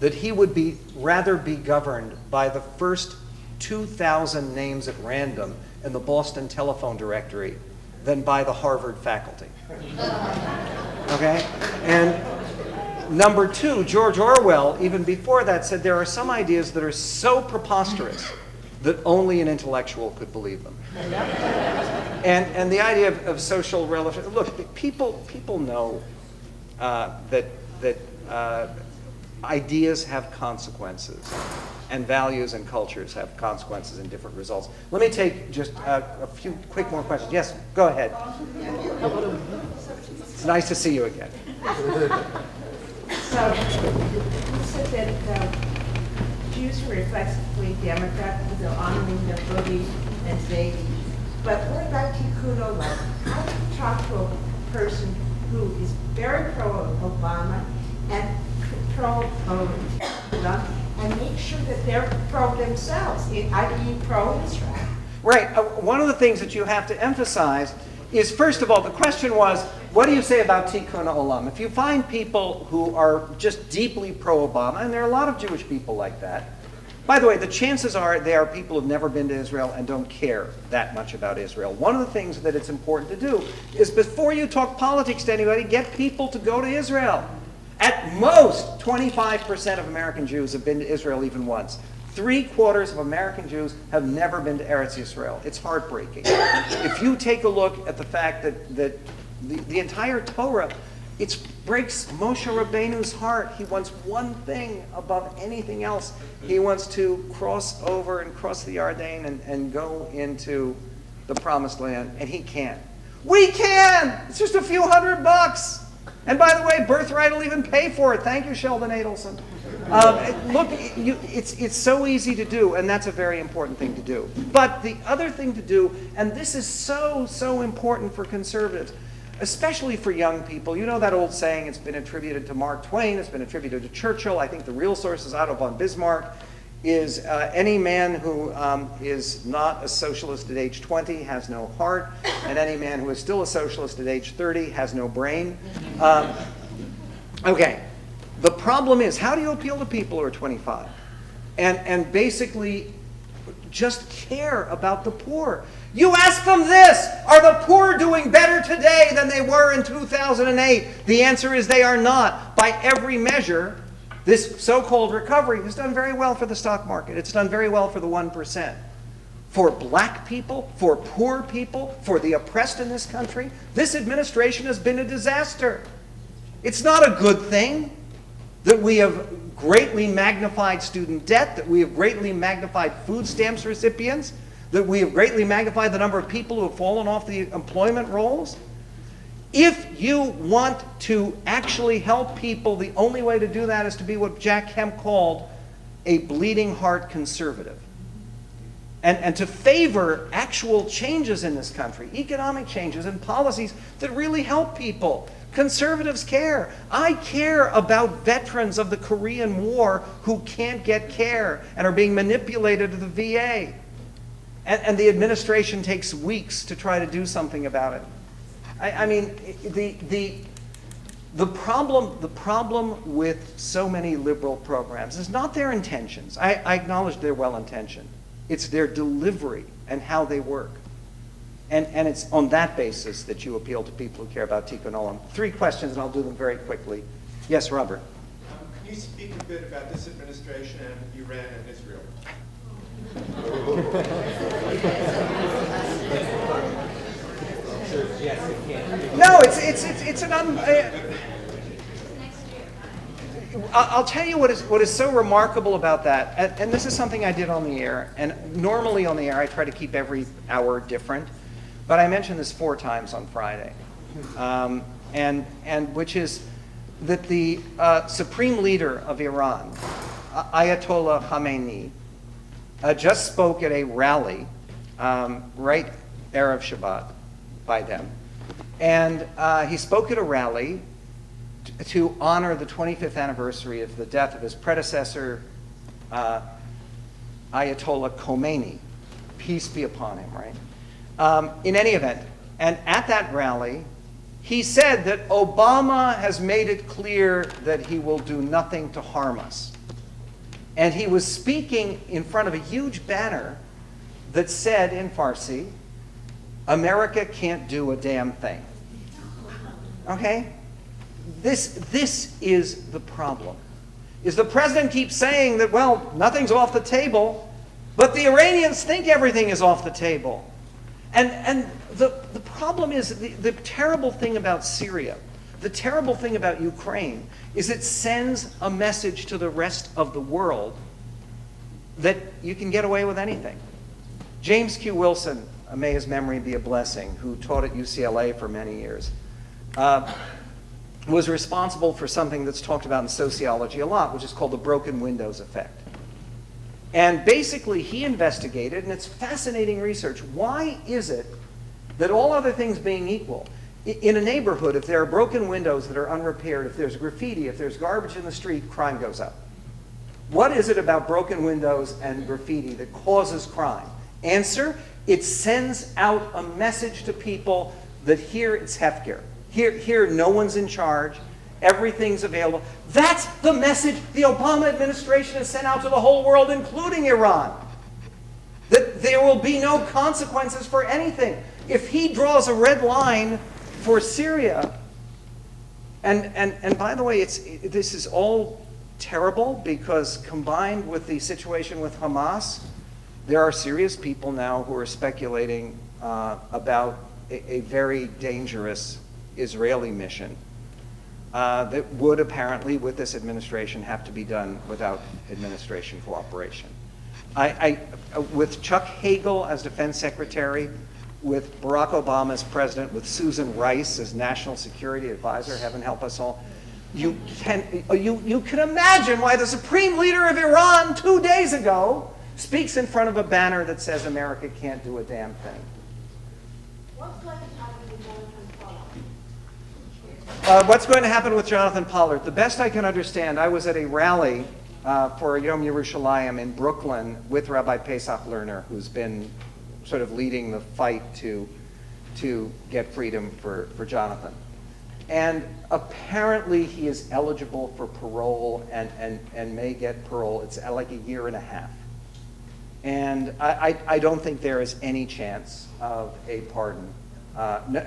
[SPEAKER 4] that he would rather be governed by the first 2,000 names at random in the Boston telephone directory than by the Harvard faculty. Okay? And number 2, George Orwell, even before that, said there are some ideas that are so preposterous that only an intellectual could believe them. And the idea of social relativism, look, people know that ideas have consequences, and values and cultures have consequences and different results. Let me take just a few quick more questions. Yes, go ahead. It's nice to see you again.
[SPEAKER 8] So, you said that Jews are reflexively Democrat because they're honoring their boogie and baby. But what about Tikkun Olam? How do you talk to a person who is very pro-Obama and pro-Olam and make sure that they're pro themselves, i.e. pro-Israel?
[SPEAKER 4] Right. One of the things that you have to emphasize is, first of all, the question was, what do you say about Tikkun Olam? If you find people who are just deeply pro-Obama, and there are a lot of Jewish people like that, by the way, the chances are they are people who've never been to Israel and don't care that much about Israel. One of the things that it's important to do is, before you talk politics to anybody, get people to go to Israel. At most, 25% of American Jews have been to Israel even once. 3/4 of American Jews have never been to Eretz Yisrael. It's heartbreaking. If you take a look at the fact that the entire Torah, it breaks Moshe Rabbeinu's heart. He wants one thing above anything else. He wants to cross over and cross the Yarden and go into the Promised Land, and he can't. We can! It's just a few $100. And by the way, Birthright will even pay for it. Thank you, Sheldon Adelson. Look, it's so easy to do, and that's a very important thing to do. But the other thing to do, and this is so important for conservatives, especially for young people. You know that old saying, it's been attributed to Mark Twain, it's been attributed to Churchill. I think the real source is Otto von Bismarck, is any man who is not a socialist at age 20 has no heart, and any man who is still a socialist at age 30 has no brain. Okay, the problem is, how do you appeal to people who are 25? And basically just care about the poor. You ask them this: are the poor doing better today than they were in 2008? The answer is they are not. By every measure, this so-called recovery has done very well for the stock market. It's done very well for the 1%. For black people, for poor people, for the oppressed in this country, this administration has been a disaster. It's not a good thing that we have greatly magnified student debt, that we have greatly magnified food stamps recipients, that we have greatly magnified the number of people who have fallen off the employment rolls. If you want to actually help people, the only way to do that is to be what Jack Kemp called a bleeding heart conservative. And to favor actual changes in this country, economic changes and policies that really help people. Conservatives care. I care about veterans of the Korean War who can't get care and are being manipulated to the VA. And the administration takes weeks to try to do something about it. I mean, the problem with so many liberal programs is not their intentions. I acknowledge they're well-intentioned. It's their delivery and how they work. And it's on that basis that you appeal to people who care about Tikkun Olam. 3 questions, and I'll do them very quickly. Yes, Robert.
[SPEAKER 1] Can you speak a bit about this administration and Iran and Israel?
[SPEAKER 4] No, it's an I'll tell you what is so remarkable about that, and this is something I did on the air, and normally on the air I try to keep every hour different, but I mentioned this 4 times on Friday, and which is that the supreme leader of Iran, Ayatollah Khamenei, just spoke at a rally right Erev Shabbat by them, and he spoke at a rally to honor the 25th anniversary of the death of his predecessor, Ayatollah Khomeini, peace be upon him, right? In any event, and at that rally, he said that Obama has made it clear that he will do nothing to harm us. And he was speaking in front of a huge banner that said in Farsi, America can't do a damn thing. Okay? This is the problem. Is the president keeps saying that, well, nothing's off the table, But the Iranians think everything is off the table. And the problem is, the terrible thing about Syria, the terrible thing about Ukraine, is it sends a message to the rest of the world that you can get away with anything. James Q. Wilson, may his memory be a blessing, who taught at UCLA for many years, was responsible for something that's talked about in sociology a lot, which is called the broken windows effect. And basically, he investigated, and it's fascinating research. Why is it that, all other things being equal, in a neighborhood, if there are broken windows that are unrepaired, if there's graffiti, if there's garbage in the street, crime goes up? What is it about broken windows and graffiti that causes crime? Answer, it sends out a message to people that here it's Hefker. Here no one's in charge. Everything's available. That's the message the Obama administration has sent out to the whole world, including Iran. That there will be no consequences for anything. If he draws a red line for Syria, and by the way, this is all terrible, because combined with the situation with Hamas, there are serious people now who are speculating about a very dangerous Israeli mission that would apparently, with this administration, have to be done without administration cooperation. With Chuck Hagel as defense secretary, with Barack Obama as president, with Susan Rice as national security advisor, heaven help us all, you can imagine why the supreme leader of Iran 2 days ago speaks in front of a banner that says America can't do a damn thing. What's going to happen with Jonathan Pollard? The best I can understand, I was at a rally for Yom Yerushalayim in Brooklyn with Rabbi Pesach Lerner, who's been sort of leading the fight to get freedom for Jonathan. And apparently he is eligible for parole and may get parole. It's like a year and a half. And I don't think there is any chance of a pardon.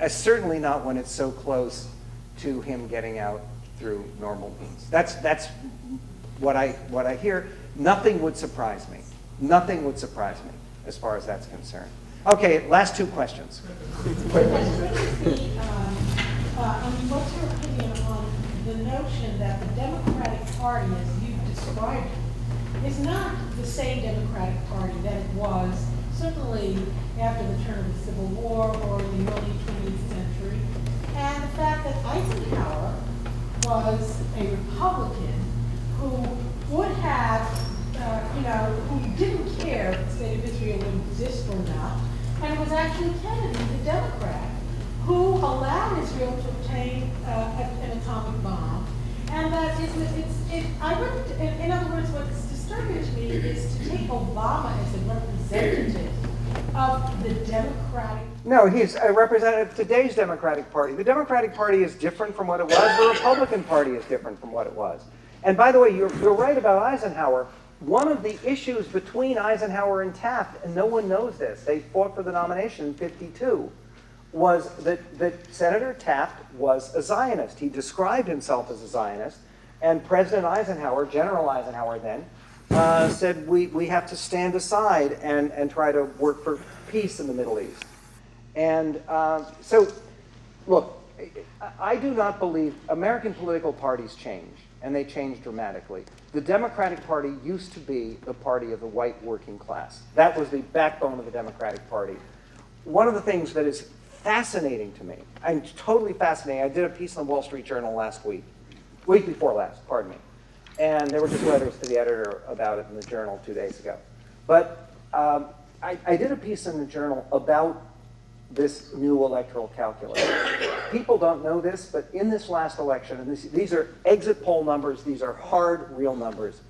[SPEAKER 4] Certainly not when it's so close to him getting out through normal means. That's what I hear. Nothing would surprise me. Nothing would surprise me as far as that's concerned. Okay, last two questions.
[SPEAKER 9] What's your opinion on the notion that the Democratic Party, as you described it, is not the same Democratic Party that it was certainly after the turn of the Civil War or in the early 20th century, and the fact that Eisenhower was a Republican who would have, who didn't care if the state of Israel would exist or not, and it was actually Kennedy, the Democrat, who allowed Israel to obtain an atomic bomb, and that in other words, what's disturbing to me is to take Obama as a representative of the Democratic.
[SPEAKER 4] No, he's a representative of today's Democratic Party. The Democratic Party is different from what it was. The Republican Party is different from what it was. And by the way, you're right about Eisenhower. One of the issues between Eisenhower and Taft, and no one knows this, they fought for the nomination in '52, was that Senator Taft was a Zionist. He described himself as a Zionist, and President Eisenhower, General Eisenhower then, said we have to stand aside and try to work for peace in the Middle East. And so, look, I do not believe American political parties change, and they change dramatically. The Democratic Party used to be the party of the white working class. That was the backbone of the Democratic Party. One of the things that is fascinating to me, I'm totally fascinating, I did a piece in the Wall Street Journal week before last, pardon me. And there were just letters to the editor about it in the Journal 2 days ago. But I did a piece in the Journal about this new electoral calculus. People don't know this, but in this last election, and these are exit poll numbers, these are hard, real numbers.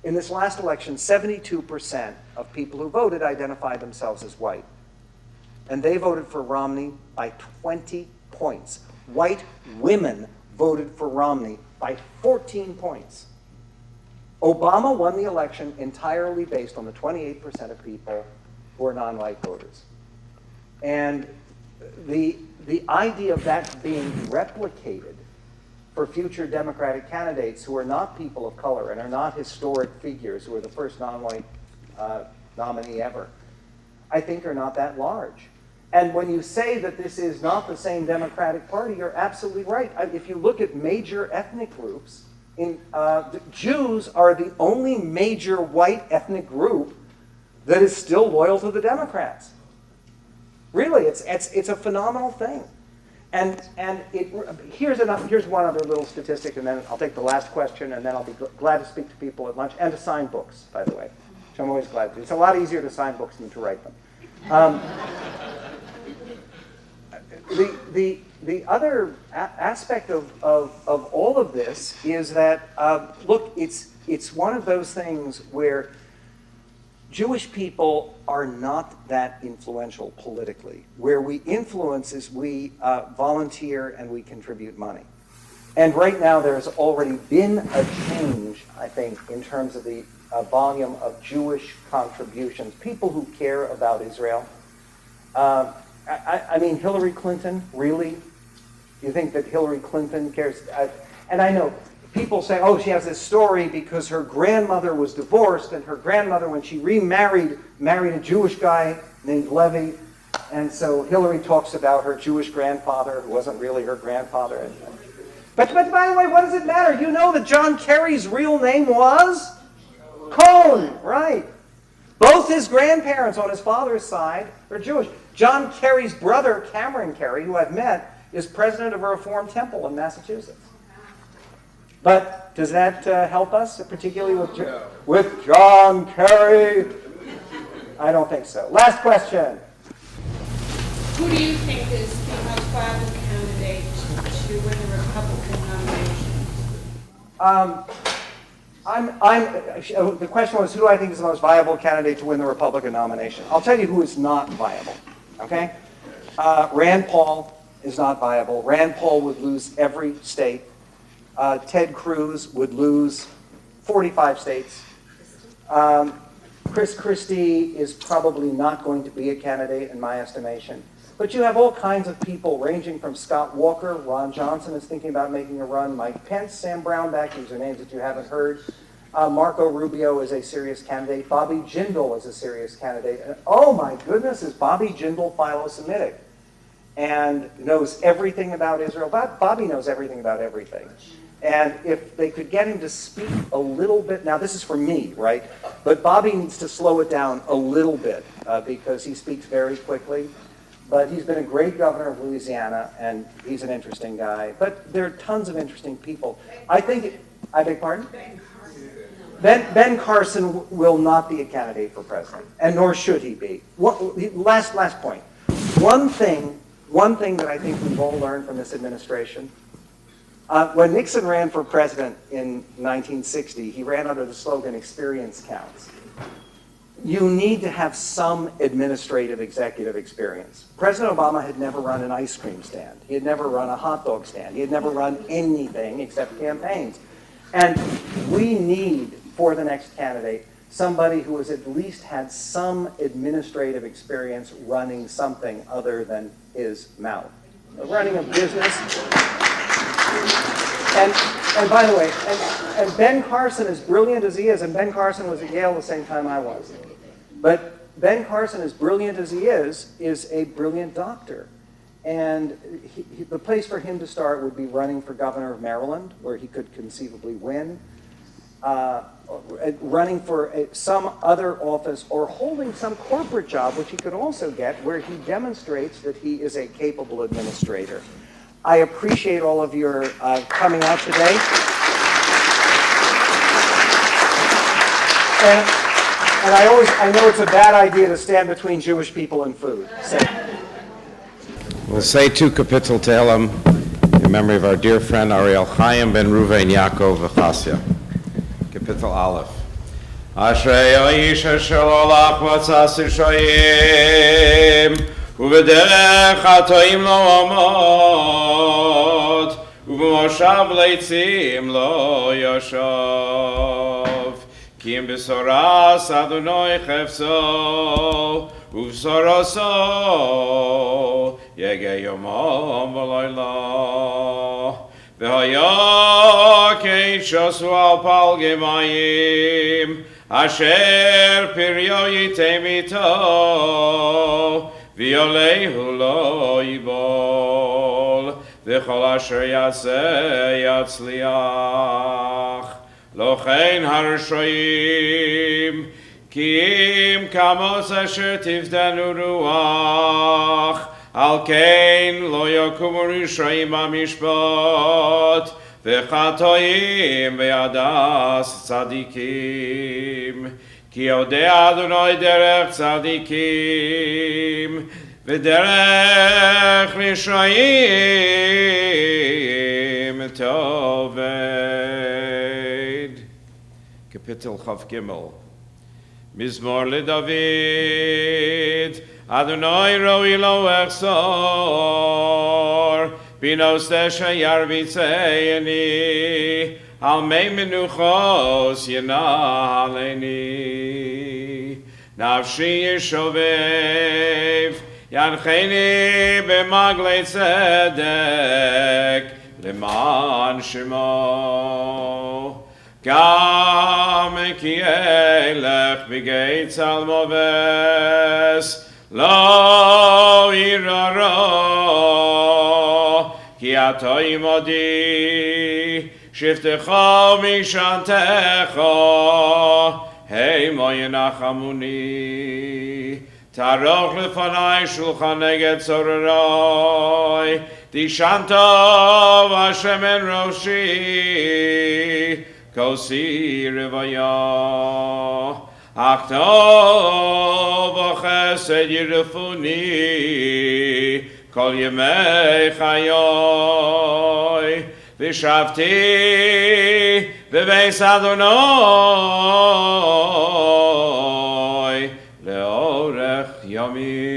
[SPEAKER 4] In this last election, 72% of people who voted identified themselves as white. And they voted for Romney by 20 points. White women voted for Romney by 14 points. Obama won the election entirely based on the 28% of people who are non-white voters. And the idea of that being replicated for future Democratic candidates who are not people of color and are not historic figures, who are the first non-white
[SPEAKER 3] nominee ever, I think are not that large. And when you say that this is not the same Democratic Party, you're absolutely right. If you look at major ethnic groups, the Jews are the only major white ethnic group that is still loyal to the Democrats. Really, it's a phenomenal thing. And here's one other little statistic, and then I'll take the last question, and then I'll be glad to speak to people at lunch, and to sign books, by the way, which I'm always glad to do. It's a lot easier to sign books than to write them. The other aspect of all of this is that, look, it's one of those things where Jewish people are not that influential politically. Where we influence is we volunteer and we contribute money. And right now there's already been a change, I think, in terms of the volume of Jewish contributions, people who care about Israel. I mean, Hillary Clinton, really? You think that Hillary Clinton cares? And I know people say, oh, she has this story because her grandmother was divorced, and her grandmother, when she remarried, married a Jewish guy named Levy. And so Hillary talks about her Jewish grandfather, who wasn't really her grandfather. But by the way, what does it matter? You know that John Kerry's real name was Cohn, right? Both his grandparents on his father's side are Jewish. John Kerry's brother, Cameron Kerry, who I've met, is president of a Reformed temple in Massachusetts. But does that help us, particularly with John Kerry? I don't think so. Last question.
[SPEAKER 10] Who do you think is the most viable candidate to win the Republican nomination?
[SPEAKER 3] The question was, who do I think is the most viable candidate to win the Republican nomination? I'll tell you who is not viable, okay? Rand Paul is not viable. Rand Paul would lose every state. Ted Cruz would lose 45 states. Chris Christie is probably not going to be a candidate in my estimation. But you have all kinds of people ranging from Scott Walker, Ron Johnson is thinking about making a run, Mike Pence, Sam Brownback, these are names that you haven't heard. Marco Rubio is a serious candidate. Bobby Jindal is a serious candidate. And oh my goodness, is Bobby Jindal philo-Semitic and knows everything about Israel? Bobby knows everything about everything. And if they could get him to speak a little bit, now this is for me, right? But Bobby needs to slow it down a little bit because he speaks very quickly. But he's been a great governor of Louisiana, and he's an interesting guy. But there are tons of interesting people. I beg pardon? Ben Carson will not be a candidate for president, and nor should he be. Last point. One thing that I think we've all learned from this administration. When Nixon ran for president in 1960, he ran under the slogan, experience counts. You need to have some administrative executive experience. President Obama had never run an ice cream stand. He had never run a hot dog stand. He had never run anything except campaigns. And we need, for the next candidate, somebody who has at least had some administrative experience running something other than his mouth. Running a business. And by the way, and Ben Carson, as brilliant as he is, and Ben Carson was at Yale the same time I was, but Ben Carson, as brilliant as he is a brilliant doctor. And the place for him to start would be running for governor of Maryland, where he could conceivably win, running for some other office, or holding some corporate job, which he could also get, where he demonstrates that he is a capable administrator. I appreciate all of your coming out today. And I know it's a bad idea to stand between Jewish people and food. So.
[SPEAKER 11] We'll say two kapitel Tehillim in memory of our dear friend Ariel Chaim ben Ruvain Yaakov v'Chasya. Kapitel Aleph. Ashrei ha'isha shelo lach matzas Yishoyim ובדרך חטאים לא עמוד, ובמושב ליצים לא ישוב. כי אם בשורס אדוני חפצו, ובשורסו יגע יומם ולילה. והיה כאיש עשו על פלגי מים, אשר פריו ייתם איתו, ויולהו לא ייבול, וכל אשר יעשה יצליח. לא כן הרשעים, כי אם כמוס אשר תפדנו רוח, על כן לא יקומו רשעים במשפט, וחטאים בידס צדיקים. כי יודע אדוני דרך צדיקים, ודרך רשעים תאבד. Kapitel Chav Gimel. מזמור לדוד, אדוני רואי לו אחסור, בנושא שירביצני, על מי מנוחוס ינהלני. נפשי ישובב, ינחני במגלי צדק, למען שמו. גם כי אלך בגיא צלמובס, לא ירא, כי אתה עמדי, שבטך ומשענתך, המה ינחמוני. תערוך לפני שולחן נגד צוררי, דשנת והשמן ראשי, כוסי רוויה. אך טוב וחסד ירדפוני, כל ימי חיי, ושבתי בבית אדוני לאורך ימים.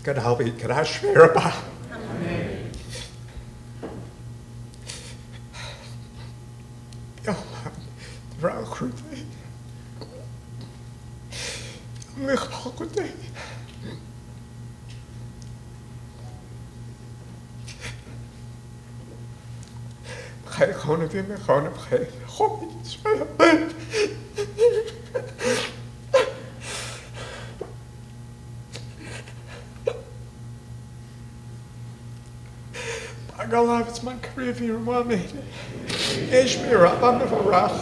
[SPEAKER 1] God help me, could I swear about?
[SPEAKER 6] Amen.
[SPEAKER 1] Vrouw Groete. Lichtbal Groete. Ga je gewoon het in me gewoon op geven. God, niet spelen. Agalav, it's my career if you want me. Ishmir, I'm Avrech.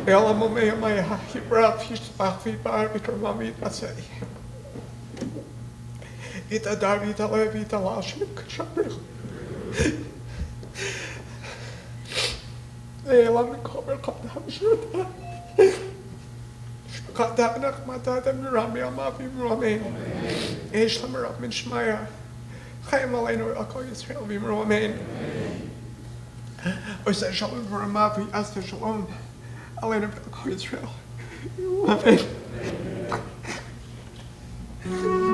[SPEAKER 1] Elam Omei Maya, Hibraf, Yishbach, Vibar, Vikramami, Tasei. Ita David, Alev, Ita Lashim, Kashabrich. Elam, Kober, Kodam, Shruta. Shkadabnach, Matadam, Rami, Amavi, Rami. Ishlam, Rabin, Shmaya. Chaim Aleinu Akol Yisrael v'Yimru Amen. Oseh Shalom v'Ramav v'Yaseh Shalom Aleinu Akol Yisrael. Amen.